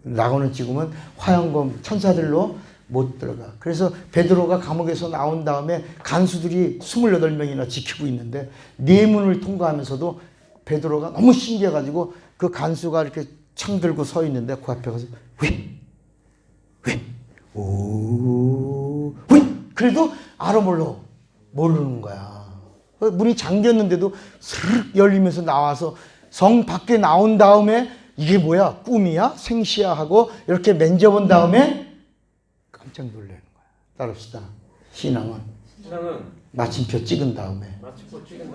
낙원은 지금은 화영검 천사들로 못 들어가. 그래서 베드로가 감옥에서 나온 다음에 간수들이 28명이나 지키고 있는데 네 문을 통과하면서도 베드로가 너무 신기해가지고 그 간수가 이렇게 창 들고 서 있는데 그 앞에 가서 그래도 알아볼러 모르는 거야. 문이 잠겼는데도 스르륵 열리면서 나와서 성 밖에 나온 다음에 이게 뭐야? 꿈이야? 생시야? 하고 이렇게 만져본 다음에 깜짝 놀라는 거야. 따릅시다. 신앙은 마침표 찍은 다음에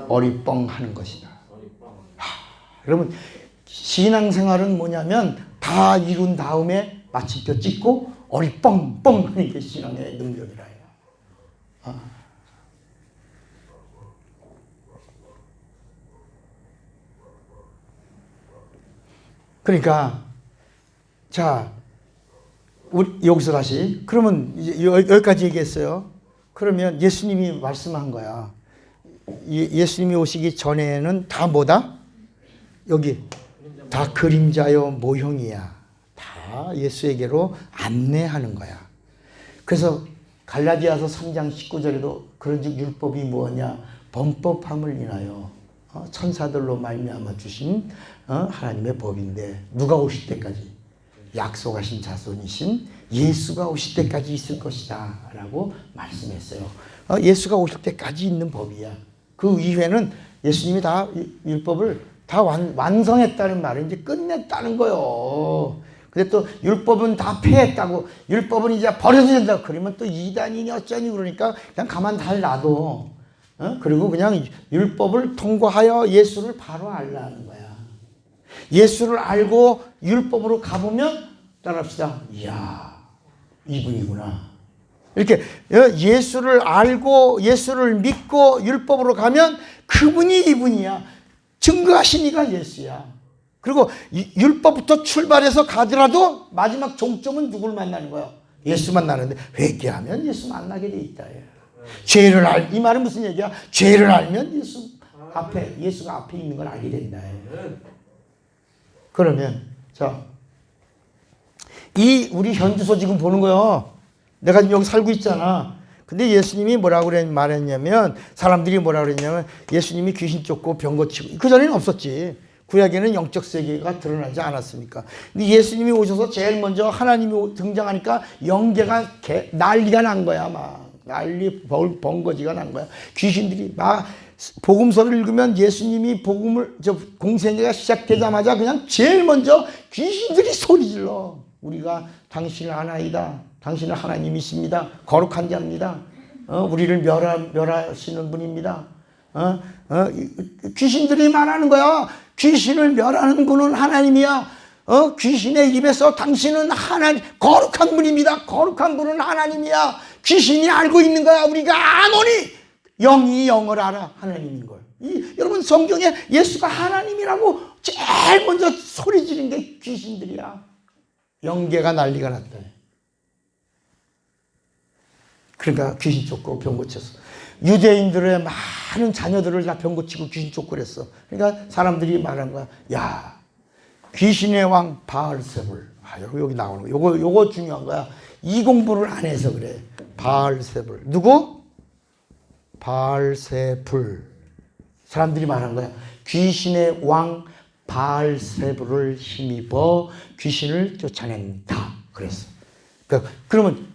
어리뻥 하는 것이다. 여러분, 신앙생활은 뭐냐면 다 이룬 다음에 마침표 찍고 어리뻥뻥 하는 게 신앙의 능력이라 해요. 그러니까 자, 우리 여기서 다시 그러면 이제 여기까지 얘기했어요. 그러면 예수님이 말씀한 거야. 예수님이 오시기 전에는 다 뭐다? 여기 다 그림자요 모형이야. 다 예수에게로 안내하는 거야. 그래서 갈라디아서 3장 19절에도 그런즉 율법이 뭐냐? 범법함을 인하여 천사들로 말미암아 주신 하나님의 법인데 누가 오실 때까지? 약속하신 자손이신 예수가 오실 때까지 있을 것이다 라고 말씀했어요. 예수가 오실 때까지 있는 법이야. 그 이후에는 예수님이 다 율법을 다 완성했다는 말은 이제 끝냈다는 거예요. 근데 또 율법은 다 폐했다고, 율법은 이제 버려도 된다. 그러면 또 이단이니 어쩌니 그러니까 그냥 가만 잘 놔둬. 그리고 그냥 율법을 통과하여 예수를 바로 알라는 거야. 예수를 알고 율법으로 가보면 따라합시다. 이야, 이분이구나. 이렇게 예수를 알고 예수를 믿고 율법으로 가면 그분이 이분이야. 증거하신 이가 예수야. 그리고 율법부터 출발해서 가더라도 마지막 종점은 누굴 만나는 거야? 예수 만나는데 회개하면 예수 만나게 돼 있다. 죄를 이 말은 무슨 얘기야? 죄를 알면 예수가 앞에 있는 걸 알게 된다. 그러면 자, 우리 현주소 지금 보는 거요. 내가 지금 여기 살고 있잖아. 근데 예수님이 뭐라고 말했냐면, 사람들이 뭐라고 그랬냐면 예수님이 귀신 쫓고 병 고치고, 그전에는 없었지. 구약에는 영적 세계가 드러나지 않았습니까? 근데 예수님이 오셔서 제일 먼저 하나님이 등장하니까 영계가 난리가 난 거야. 막 난리 번거지가 난 거야. 귀신들이 막 복음서를 읽으면 예수님이 공생애가 시작되자마자 그냥 제일 먼저 귀신들이 소리질러. 우리가 당신을 아나이다. 당신은 하나님이십니다. 거룩한 자입니다. 우리를 멸하시는 분입니다. 귀신들이 말하는 거야. 귀신을 멸하는 분은 하나님이야. 귀신의 입에서 당신은 거룩한 분입니다. 거룩한 분은 하나님이야. 귀신이 알고 있는 거야. 우리가 아노니 영이 영을 알아. 하나님인 걸. 여러분, 성경에 예수가 하나님이라고 제일 먼저 소리 지른 게 귀신들이야. 영계가 난리가 났다. 그러니까 귀신 쫓고 병 고쳤어. 유대인들의 많은 자녀들을 다 병 고치고 귀신 쫓고 그랬어. 그러니까 사람들이 말한 거야. 야, 귀신의 왕 바알세불. 여기 나오는 거. 요거 중요한 거야. 이 공부를 안 해서 그래. 바알세불. 누구? 바알세불. 사람들이 말한 거야. 귀신의 왕 바알세불을 힘입어 귀신을 쫓아낸다. 그랬어. 그러면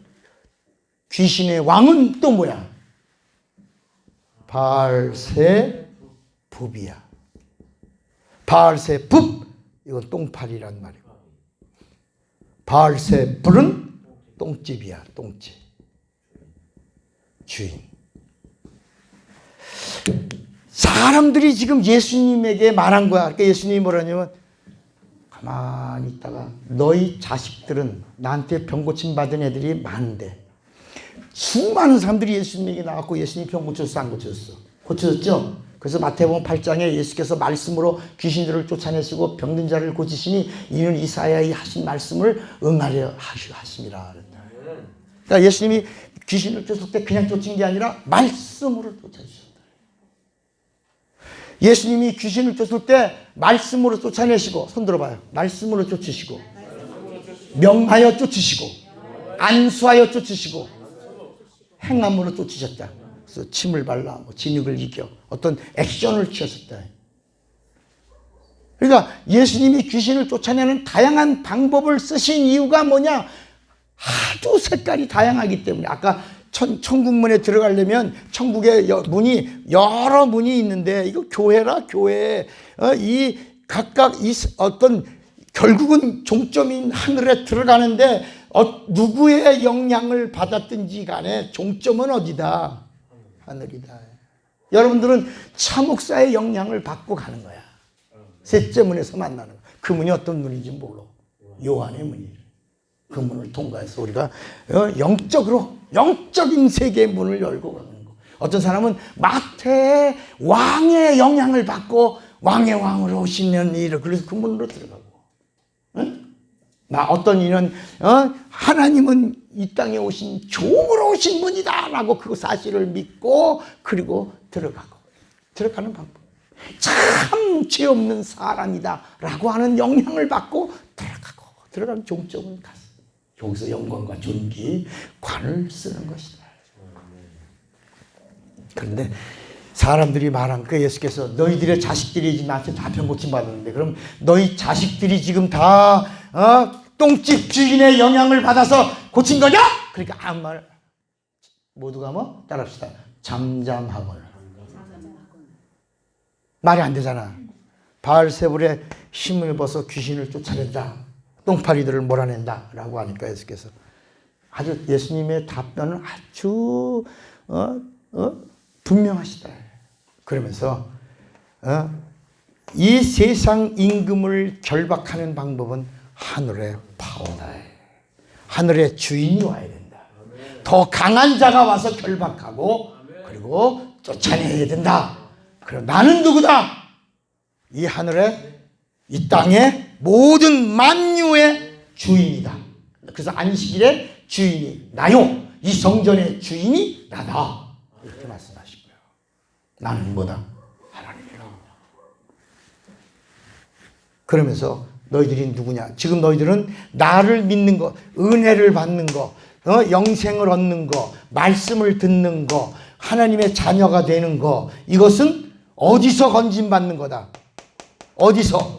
귀신의 왕은 또 뭐야? 바알세붑이야. 바알세붑, 이건 똥파리란 말이고, 바알세불은 똥집이야. 똥집. 주인. 사람들이 지금 예수님에게 말한 거야. 그러니까 예수님이 뭐라냐면, 가만히 있다가 너희 자식들은, 나한테 병 고침 받은 애들이 많은데 수많은 사람들이 예수님에게 나왔고, 예수님이 병 고쳤어, 안 고쳤어? 고쳤죠? 그래서 마태복음 8장에 예수께서 말씀으로 귀신들을 쫓아내시고 병든 자를 고치시니 이는 이사야의 하신 말씀을 응하려 하심이라. 그러니까 예수님이 귀신을 쫓을 때 그냥 쫓은 게 아니라 말씀으로 쫓아주셨다. 예수님이 귀신을 쫓을 때 말씀으로 쫓아내시고, 손 들어봐요. 말씀으로 쫓으시고, 명하여 쫓으시고, 안수하여 쫓으시고, 행함으로 쫓으셨다. 그래서 침을 발라, 진흙을 이겨, 어떤 액션을 취하셨다. 그러니까 예수님이 귀신을 쫓아내는 다양한 방법을 쓰신 이유가 뭐냐? 하도 색깔이 다양하기 때문에. 아까 천국문에 들어가려면 천국의 여러 문이 있는데, 이거 교회라, 교회. 이 각각 어떤 결국은 종점인 하늘에 들어가는데 누구의 영향을 받았든지 간에 종점은 어디다? 하늘이다. 여러분들은 차목사의 영향을 받고 가는 거야. 셋째 문에서 만나는 거야. 그 문이 어떤 문인지 몰라. 요한의 문이. 그 문을 통과해서 우리가 영적인 세계의 문을 열고 가는 거. 어떤 사람은 마태 왕의 영향을 받고 왕의 왕으로 오시는 일을 그래서 그 문으로 들어가고. 응? 어떤 이는 하나님은 이 땅에 오신 종으로 오신 분이다 라고 그 사실을 믿고 그리고 들어가는 방법. 참 죄 없는 사람이다 라고 하는 영향을 받고 들어가는 종점은 갔어. 여기서 영광과 존귀 관을 쓰는 것이다. 그런데 사람들이 말한 그 예수께서 너희들의 자식들이 나한테 다 병 고침 받았는데 그럼 너희 자식들이 지금 다 똥집 주인의 영향을 받아서 고친 거냐? 그러니까 아무 말 모두가 뭐 따라합시다. 잠잠하거늘. 말이 안 되잖아. 바알세불의 힘을 벗어 귀신을 쫓아낸다. 똥파리들을 몰아낸다 라고 하니까 예수께서 아주 예수님의 답변은 아주 분명하시다. 그러면서 이 세상 임금을 결박하는 방법은 하늘의 파워다. 하늘의 주인이 와야 된다. 더 강한 자가 와서 결박하고 그리고 쫓아내야 된다. 그럼 나는 누구다? 이 하늘의 이 땅의 모든 만유의 주인이다. 그래서 안식일의 주인이 나요. 이 성전의 주인이 나다. 이렇게 말씀하시고요. 나는 뭐다? 하나님이라. 그러면서 너희들이 누구냐? 지금 너희들은 나를 믿는 거, 은혜를 받는 거, 영생을 얻는 거, 말씀을 듣는 거, 하나님의 자녀가 되는 거, 이것은 어디서 건진받는 거다? 어디서?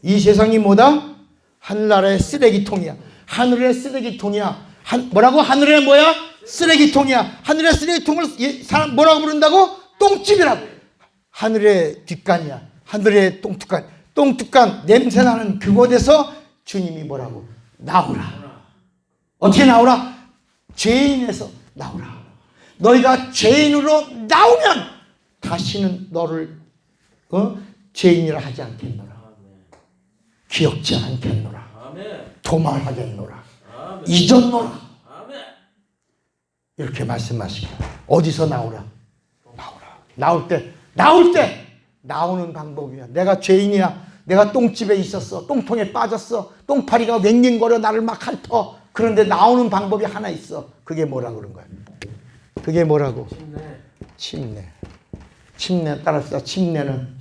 이 세상이 뭐다? 하늘나라의 쓰레기통이야. 하늘의 쓰레기통이야. 뭐라고? 하늘의 뭐야? 쓰레기통이야. 하늘의 쓰레기통을 사람 뭐라고 부른다고? 똥집이라고. 하늘의 뒷간이야. 하늘의 똥뚜간. 똥뚜간 냄새나는 그곳에서 주님이 뭐라고? 나오라. 어떻게 나오라? 죄인에서 나오라. 너희가 죄인으로 나오면 다시는 너를 죄인이라 하지 않겠노라. 기억지 않겠노라. 도말하겠노라. 잊었노라. 이렇게 말씀하시고 어디서 나오라? 나올 때 나오는 방법이야. 내가 죄인이야. 내가 똥집에 있었어. 똥통에 빠졌어. 똥파리가 맹맹거려 나를 막 핥어. 그런데 나오는 방법이 하나 있어. 그게 뭐라고 그런 거야? 그게 뭐라고? 침례 따라합시다. 침례는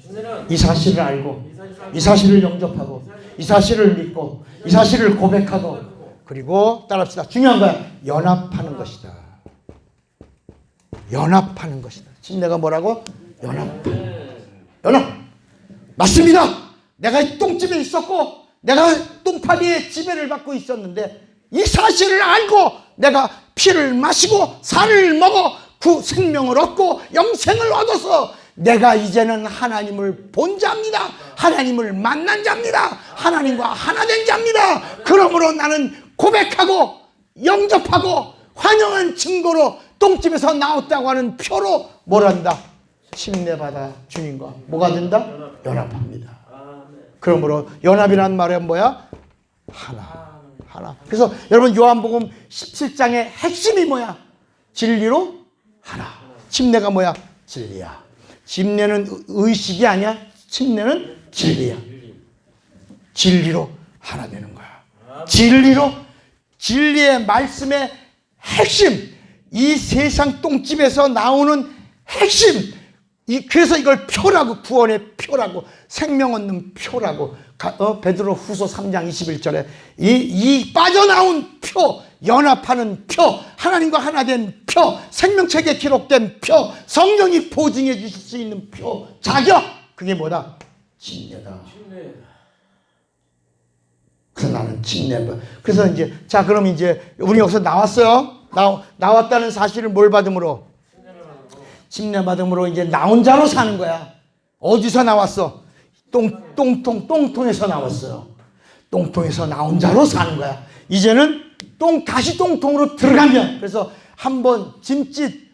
이 사실을 알고 이 사실을 영접하고 이 사실을 믿고 이 사실을 고백하고 그리고 따라합시다. 중요한 거야. 연합하는 것이다. 연합하는 것이다. 침례가 뭐라고? 연합. 맞습니다. 내가 똥집에 있었고 내가 똥파리의 지배를 받고 있었는데 이 사실을 알고 내가 피를 마시고 살을 먹어 생명을 얻고 영생을 얻어서 내가 이제는 하나님을 본 자입니다. 하나님을 만난 자입니다. 하나님과 하나 된 자입니다. 그러므로 나는 고백하고 영접하고 환영한 증거로 똥집에서 나왔다고 하는 표로 뭘 한다? 침례받아 주님과 뭐가 된다? 연합합니다. 그러므로 연합이라는 말은 뭐야? 하나. 그래서 여러분 요한복음 17장의 핵심이 뭐야? 진리로 하나. 침례가 뭐야? 진리야. 침례는 의식이 아니야. 침례는 진리야. 진리로 하나 되는 거야. 진리의 말씀의 핵심. 이 세상 똥집에서 나오는 핵심. 그래서 이걸 표라고, 구원의 표라고, 생명 얻는 표라고, 베드로 후서 3장 21절에 이 빠져나온 표, 연합하는 표, 하나님과 하나 된 표, 생명책에 기록된 표, 성령이 보증해 주실 수 있는 표, 자격, 그게 뭐다? 침례다. 그래서 나는 침례. 그래서 이제, 자, 그럼 이제, 우리 여기서 나왔어요? 나왔다는 사실을 뭘 받음으로? 침례 받음으로 이제 나 혼자로 사는 거야. 어디서 나왔어? 똥통에서 나왔어요. 똥통에서 나온 자로 사는 거야. 이제는 다시 똥통으로 들어가면, 그래서 한번 짐짓,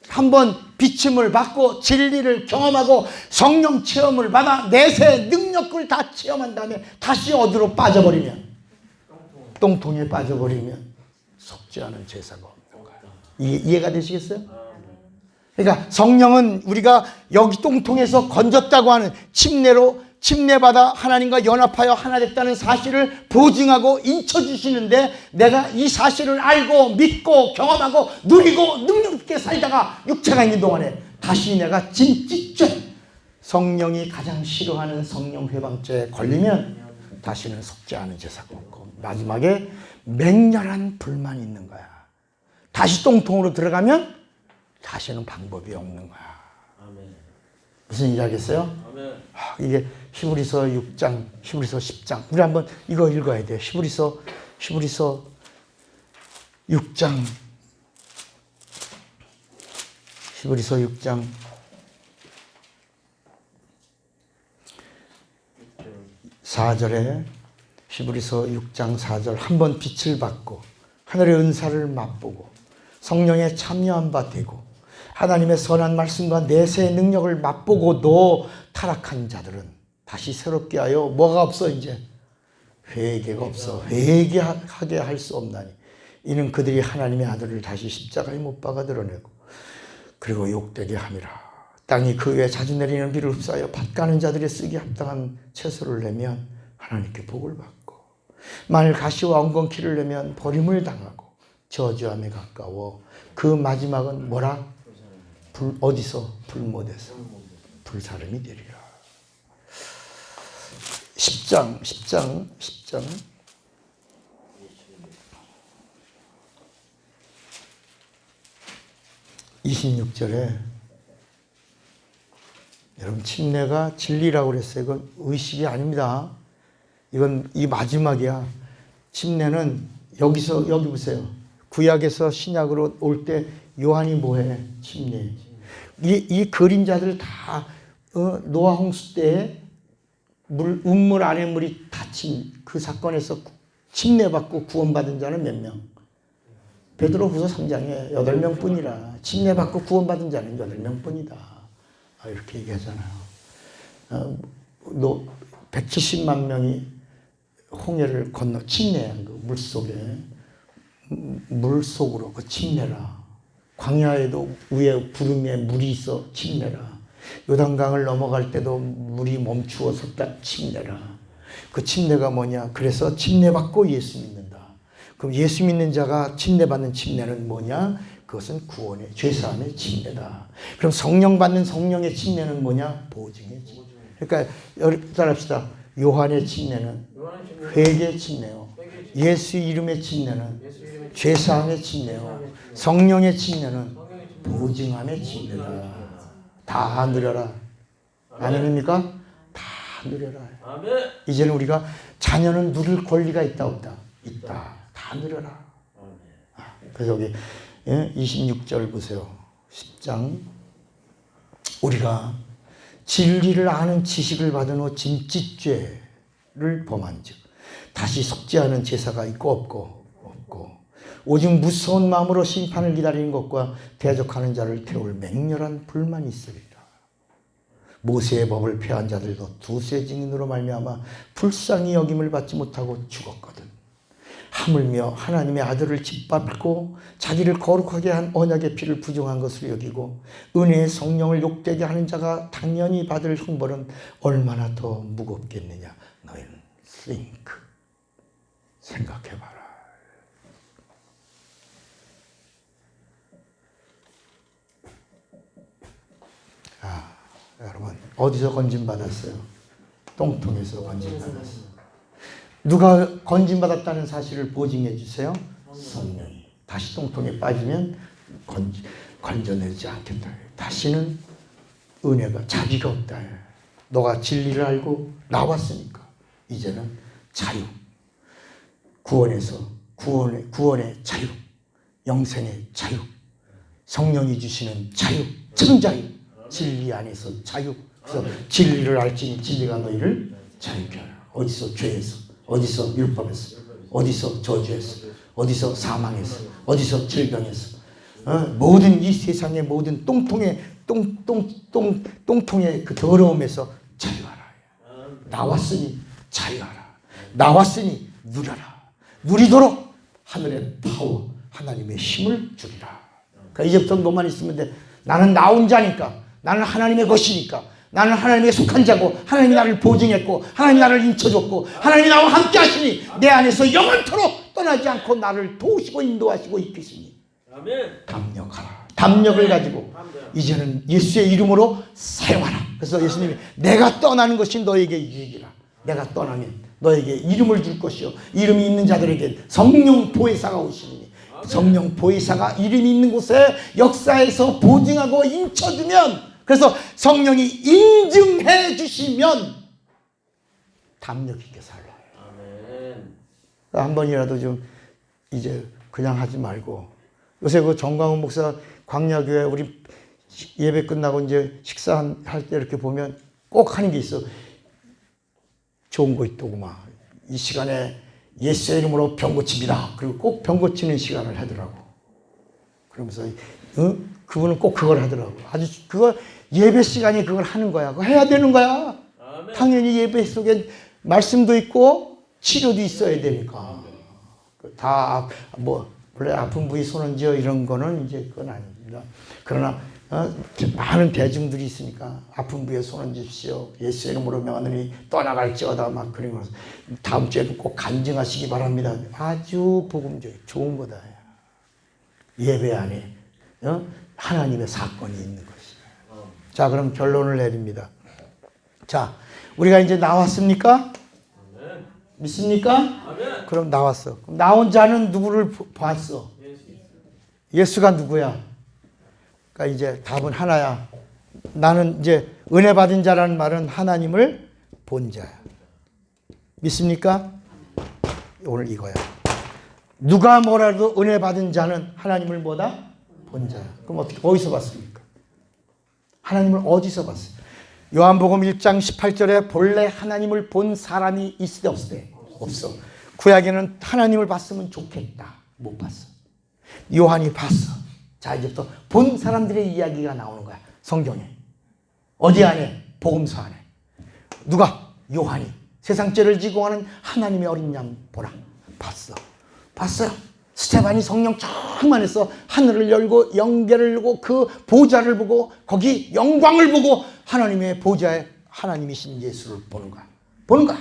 한번 비침을 받고 진리를 경험하고 성령 체험을 받아 내세 능력을 다 체험한 다음에 다시 어디로 빠져버리면, 똥통에 빠져버리면 속지 않은 제사가 없는 거야. 이해가 되시겠어요? 그러니까 성령은 우리가 여기 똥통에서 건졌다고 하는 침례받아 하나님과 연합하여 하나 됐다는 사실을 보증하고 인쳐주시는데, 내가 이 사실을 알고 믿고 경험하고 누리고 능력 있게 살다가 육체가 있는 동안에 다시 내가 진짜죄, 성령이 가장 싫어하는 성령 회방죄에 걸리면 다시는 속지 않은 제사가 없고 마지막에 맹렬한 불만이 있는 거야. 다시 똥통으로 들어가면 다시는 방법이 없는 거야. 아멘. 무슨 얘기 하겠어요? 아멘. 이게 히브리서 6장, 히브리서 10장. 우리 한번 이거 읽어야 돼요. 히브리서 6장. 히브리서 6장 4절에, 히브리서 6장 4절, 한번 빛을 받고 하늘의 은사를 맛보고 성령에 참여한 바 되고 하나님의 선한 말씀과 내세의 능력을 맛보고도 타락한 자들은 다시 새롭게 하여 뭐가 없어? 이제 회개가 없어. 회개하게 할 수 없나니 이는 그들이 하나님의 아들을 다시 십자가에 못 박아 드러내고 그리고 욕되게 함이라. 땅이 그 위에 자주 내리는 비를 흡수하여 밭 가는 자들의 쓰기 합당한 채소를 내면 하나님께 복을 받고, 만일 가시와 엉겅퀴를 내면 버림을 당하고 저주함에 가까워 그 마지막은 뭐라? 어디서? 불못에서 불사름이 되리라. 10장 26절에 여러분, 침례가 진리라고 그랬어요. 이건 의식이 아닙니다. 이건 이 마지막이야. 침례는 여기 보세요. 구약에서 신약으로 올 때 요한이 뭐해? 침례. 이 그림자들 다 노아 홍수 때 우물 안에 물이 닫힌 그 사건에서 침례받고 구원받은 자는 몇 명? 베드로후서 3장에 8명 뿐이라. 침례받고 구원받은 자는 8명 뿐이다. 이렇게 얘기하잖아요. 170만 명이 홍해를 건너 침례한 그 물속으로 그 침례라. 광야에도 위에 구름에 물이 있어 침례라. 요단강을 넘어갈 때도 물이 멈추어 섰다 침례라. 그 침례가 뭐냐? 그래서 침례받고 예수 믿는다. 그럼 예수 믿는 자가 침례받는 침례는 뭐냐? 그것은 구원의 죄사함의 침례다. 그럼 성령 받는 성령의 침례는 뭐냐? 보증의 침례. 그러니까 따라합시다. 요한의 침례는 회개의 침례요. 예수 이름의 침례는 죄사함의 침례요. 성령의 침례는 보증함의 침례다. 다 누려라. 아멘입니까? 다 누려라. 이제는 우리가 자녀는 누릴 권리가 있다 없다? 있다. 다 누려라. 그래서 여기 26절 보세요. 10장. 우리가 진리를 아는 지식을 받은 후 짐짓죄를 범한 즉 다시 속지 않은 제사가 있고 없고 오직 무서운 마음으로 심판을 기다리는 것과 대적하는 자를 태울 맹렬한 불만이 있으리라. 모세의 법을 폐한 자들도 두세 증인으로 말미암아 불쌍히 여김을 받지 못하고 죽었거든. 하물며 하나님의 아들을 짓밟고 자기를 거룩하게 한 언약의 피를 부정한 것으로 여기고 은혜의 성령을 욕되게 하는 자가 당연히 받을 형벌은 얼마나 더 무겁겠느냐. 너희는 생각해봐라. 여러분, 어디서 건진받았어요? 똥통에서 건진받았어요. 누가 건진받았다는 사실을 보증해 주세요? 성령이. 다시 똥통에 빠지면 건져내지 않겠다. 다시는 은혜가, 자비가 없다. 너가 진리를 알고 나왔으니까 이제는 자유. 구원의 자유. 영생의 자유. 성령이 주시는 자유. 정자유. 진리 안에서 자유. 그래서 진리를 알지니 진리가 너희를 자유케 하라. 어디서? 죄에서. 어디서? 율법에서. 어디서? 저주에서. 어디서? 사망에서. 어디서? 질병에서. 모든 이 세상의 모든 똥통의 그 더러움에서 자유하라. 나왔으니 자유하라. 나왔으니 누려라. 누리도록 하늘의 파워, 하나님의 힘을 주리라. 그러니까 이제부터 뭐만 있으면 돼. 나는 나 혼자니까. 나는 하나님의 것이니까. 나는 하나님에 속한 자고 하나님이 나를 보증했고 하나님이 나를 인쳐줬고 하나님이 나와 함께 하시니 내 안에서 영원토록 떠나지 않고 나를 도우시고 인도하시고 이끄시니 아멘. 담력하라. 담력을 가지고 이제는 예수의 이름으로 사용하라. 그래서 예수님이 내가 떠나는 것이 너에게 유익이라. 내가 떠나면 너에게 이름을 줄 것이요 이름이 있는 자들에게 성령 보혜사가 오시니 성령 보혜사가 이름이 있는 곳에 역사에서 보증하고 인쳐주면 그래서 성령이 인증해 주시면 담력 있게 살아요. 아멘. 한 번이라도 좀 이제 그냥 하지 말고 요새 그 정광훈 목사 광야교회 우리 예배 끝나고 이제 식사할 때 이렇게 보면 꼭 하는 게 있어. 좋은 거 있더구만. 이 시간에 예수의 이름으로 병 고칩니다. 그리고 꼭 병 고치는 시간을 하더라고. 그러면서 그분은 꼭 그걸 하더라고. 아주 그거 예배 시간에 그걸 하는 거야. 그거 해야 되는 거야. 아멘. 당연히 예배 속에 말씀도 있고 치료도 있어야 되니까. 다 뭐 원래 아픈 부위 손은지어 이런 거는 이제 그건 아닙니다. 그러나 많은 대중들이 있으니까 아픈 부위에 손 얹으십시오. 예수의 이름으로 명하노니 떠나갈지어다 막 그런 거. 다음 주에도 꼭 간증하시기 바랍니다. 아주 복음적인 좋은 거다. 예배 안에 하나님의 사건이 있는 것이다. 자, 그럼 결론을 내립니다. 자, 우리가 이제 나왔습니까? 아멘. 믿습니까? 아멘. 그럼 나왔어. 그럼 나온 자는 누구를 봤어? 예수가 누구야? 그러니까 이제 답은 하나야. 나는 이제 은혜 받은 자라는 말은 하나님을 본 자야. 믿습니까? 오늘 이거야. 누가 뭐라도 은혜 받은 자는 하나님을 뭐다? 본 자야. 그럼 어떻게 어디서 봤습니까? 하나님을 어디서 봤어요? 요한복음 1장 18절에 본래 하나님을 본 사람이 있을 없을 없어. 구약에는 하나님을 봤으면 좋겠다. 못 봤어. 요한이 봤어. 자, 이제부터 본 사람들의 이야기가 나오는 거야. 성경에. 어디 안에? 복음서 안에. 누가? 요한이. 세상 죄를 지고 가는 하나님의 어린 양 보라. 봤어. 봤어요. 스테반이 성령 충만해서 하늘을 열고 영계를 열고 그 보좌를 보고 거기 영광을 보고 하나님의 보좌에 하나님이신 예수를 보는 거야. 보는 거야.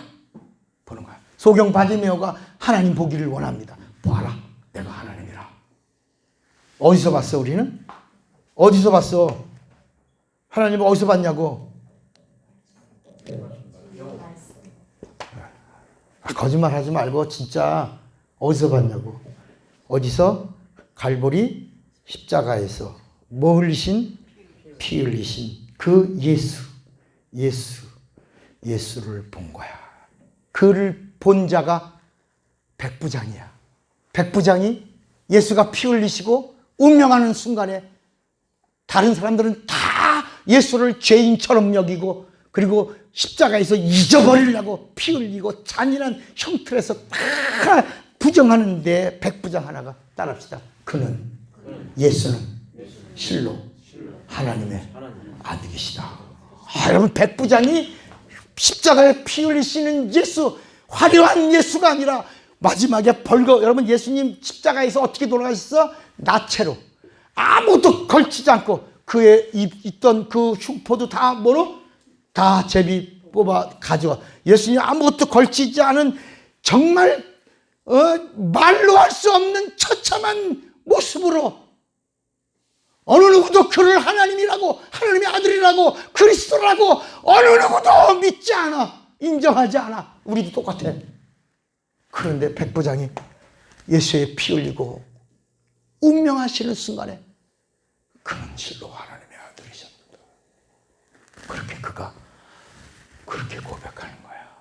보는 거야. 소경 바디메오가 하나님 보기를 원합니다. 보아라. 내가 하나님이라. 어디서 봤어 우리는? 어디서 봤어? 하나님을 어디서 봤냐고? 거짓말 하지 말고 진짜 어디서 봤냐고? 어디서? 갈보리 십자가에서 뭐 흘리신? 피 흘리신 그 예수를 본 거야. 그를 본 자가 백부장이야. 백부장이 예수가 피 흘리시고 운명하는 순간에 다른 사람들은 다 예수를 죄인처럼 여기고 그리고 십자가에서 잊어버리려고 피 흘리고 잔인한 형틀에서 다 부정하는데 백부장 하나가 따라합시다. 예수는 실로 하나님의 아들이시다. 여러분 백부장이 십자가에 피 흘리시는 예수, 화려한 예수가 아니라 마지막에 여러분 예수님 십자가에서 어떻게 돌아가셨어? 나체로 아무것도 걸치지 않고 그에 있던 그 흉포도 다 뭐로? 다 제비 뽑아 가져와. 예수님 아무것도 걸치지 않은 정말 말로 할 수 없는 처참한 모습으로 어느 누구도 그를 하나님이라고 하나님의 아들이라고 그리스도라고 어느 누구도 믿지 않아. 인정하지 않아. 우리도 똑같아. 그런데 백부장이 예수의 피 흘리고 운명하시는 순간에 그는 실로 하나님의 아들이셨다. 그렇게 그가 그렇게 고백하는 거야.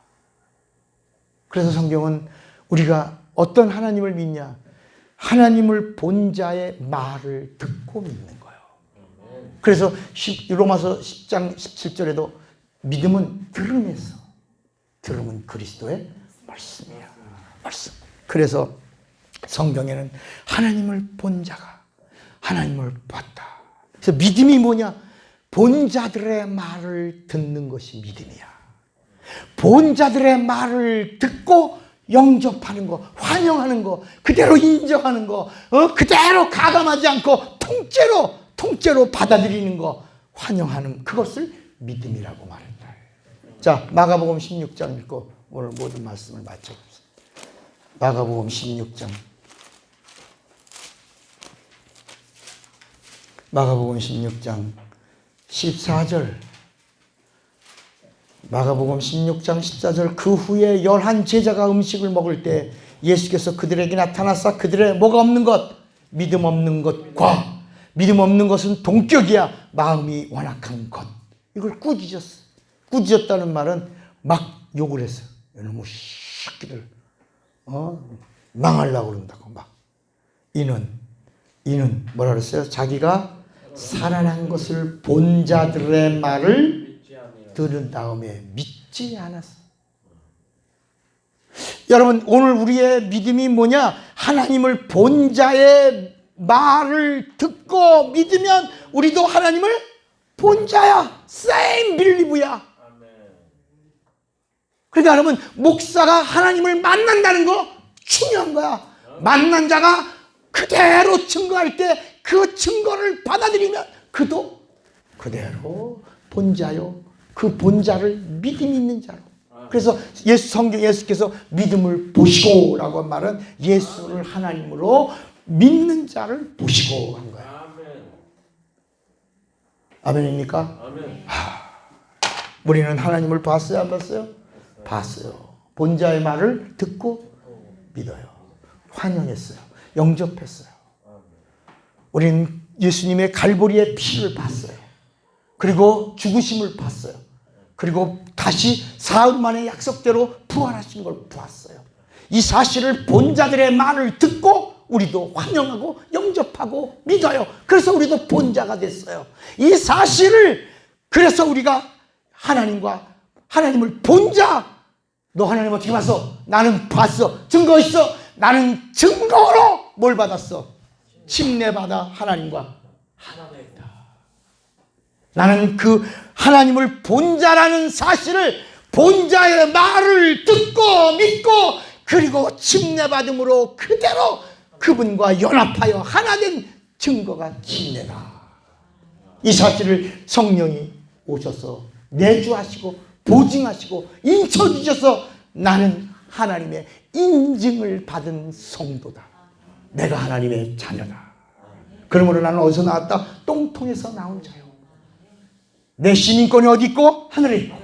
그래서 성경은 우리가 어떤 하나님을 믿냐? 하나님을 본 자의 말을 듣고 믿는 거예요. 그래서 로마서 10장 17절에도 믿음은 들음에서, 들음은 그리스도의 말씀이야. 말씀. 그래서 성경에는 하나님을 본 자가 하나님을 봤다. 그래서 믿음이 뭐냐? 본 자들의 말을 듣는 것이 믿음이야. 본 자들의 말을 듣고 영접하는 거, 환영하는 거, 그대로 인정하는 거, 그대로 가감하지 않고 통째로 받아들이는 거, 환영하는 그것을 믿음이라고 말한다. 자, 마가복음 16장 읽고 오늘 모든 말씀을 마쳐봅시다. 마가복음 16장. 마가복음 16장 14절. 마가복음 16장 14절. 그 후에 11 제자가 음식을 먹을 때 예수께서 그들에게 나타나사 그들의 뭐가 없는 것, 믿음 없는 것과 믿음 없는 것은 동격이야 마음이 완악한 것. 이걸 꾸짖었어. 꾸짖었다는 말은 막 욕을 했어요. 이놈의 새끼들, 망하려고 그런다고 막. 이는 뭐라 그랬어요? 자기가 살아난 것을 본 자들의 말을 들은 다음에 믿지 않았어. 여러분, 오늘 우리의 믿음이 뭐냐? 하나님을 본 자의 말을 듣고 믿으면 우리도 하나님을 본 자야. same believe야. 그러니까 여러분, 목사가 하나님을 만난다는 거 중요한 거야. 만난 자가 그대로 증거할 때 그 증거를 받아들이면 그도 그대로 본 자요. 그 본 자를 믿음이 있는 자로. 그래서 예수께서 믿음을 보시고 라고 한 말은 예수를 하나님으로 믿는 자를 보시고 한 거야. 아멘입니까? 아멘. 우리는 하나님을 봤어요, 안 봤어요? 봤어요. 본 자의 말을 듣고 믿어요. 환영했어요. 영접했어요. 우리는 예수님의 갈보리의 피를 봤어요. 그리고 죽으심을 봤어요. 그리고 다시 사흘 만에 약속대로 부활하신 걸 보았어요. 이 사실을 본 자들의 말을 듣고 우리도 환영하고 영접하고 믿어요. 그래서 우리도 본 자가 됐어요. 이 사실을, 그래서 우리가 하나님을 본 자. 너 하나님 어떻게 봤어? 나는 봤어. 증거 있어? 나는 증거로 뭘 받았어? 침례받아 하나님과 하나 됐다. 나는 그 하나님을 본 자라는 사실을, 본 자의 말을 듣고 믿고 그리고 침례받음으로 그대로 그분과 연합하여 하나 된 증거가 침례다. 이 사실을 성령이 오셔서 내주하시고 보증하시고 인쳐주셔서 나는 하나님의 인증을 받은 성도다. 내가 하나님의 자녀다. 그러므로 나는 어디서 나왔다? 똥통에서 나온 자요. 내 시민권이 어디 있고? 하늘에 있고.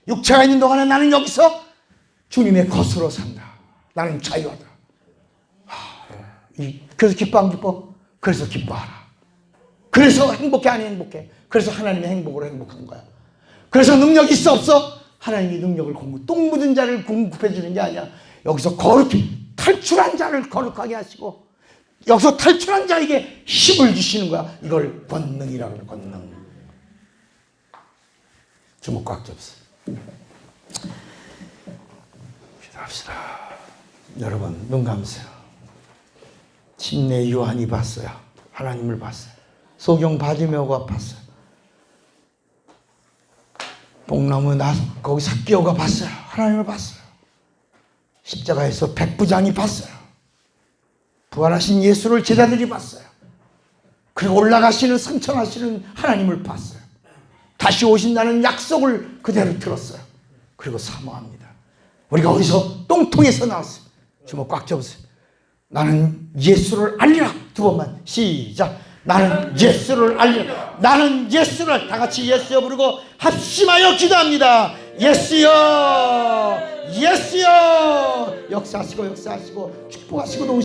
육체가 있는 동안에 나는 여기서 주님의 것으로 산다. 나는 자유하다. 그래서 기뻐 안 기뻐? 그래서 기뻐하라. 그래서 행복해 안 행복해? 그래서 하나님의 행복으로 행복한 거야. 그래서 능력이 있어 없어? 하나님이 능력을 똥 묻은 자를 공급해 주는 게 아니야. 여기서 거룩히 탈출한 자를 거룩하게 하시고 여기서 탈출한 자에게 힘을 주시는 거야. 이걸 권능이라고 그래. 권능. 주먹 꽉 잡으세요. 기도합시다. 여러분 눈 감으세요. 침례 요한이 봤어요. 하나님을 봤어요. 소경 바디메오가 봤어요. 복나무 거기 삭개오가 봤어요. 하나님을 봤어요. 십자가에서 백부장이 봤어요. 부활하신 예수를 제자들이 봤어요. 그리고 올라가시는 승천하시는 하나님을 봤어요. 다시 오신다는 약속을 그대로 들었어요. 그리고 사모합니다. 우리가 어디서 똥통에서 나왔어요. 주먹 꽉 잡으세요. 나는 예수를 알리라. 두 번만 시작. 나는 예수를 알리라. 나는 예수를, 다 같이 예수여 부르고 합심하여 기도합니다. 예수여, 예수여. 역사하시고 축복하시고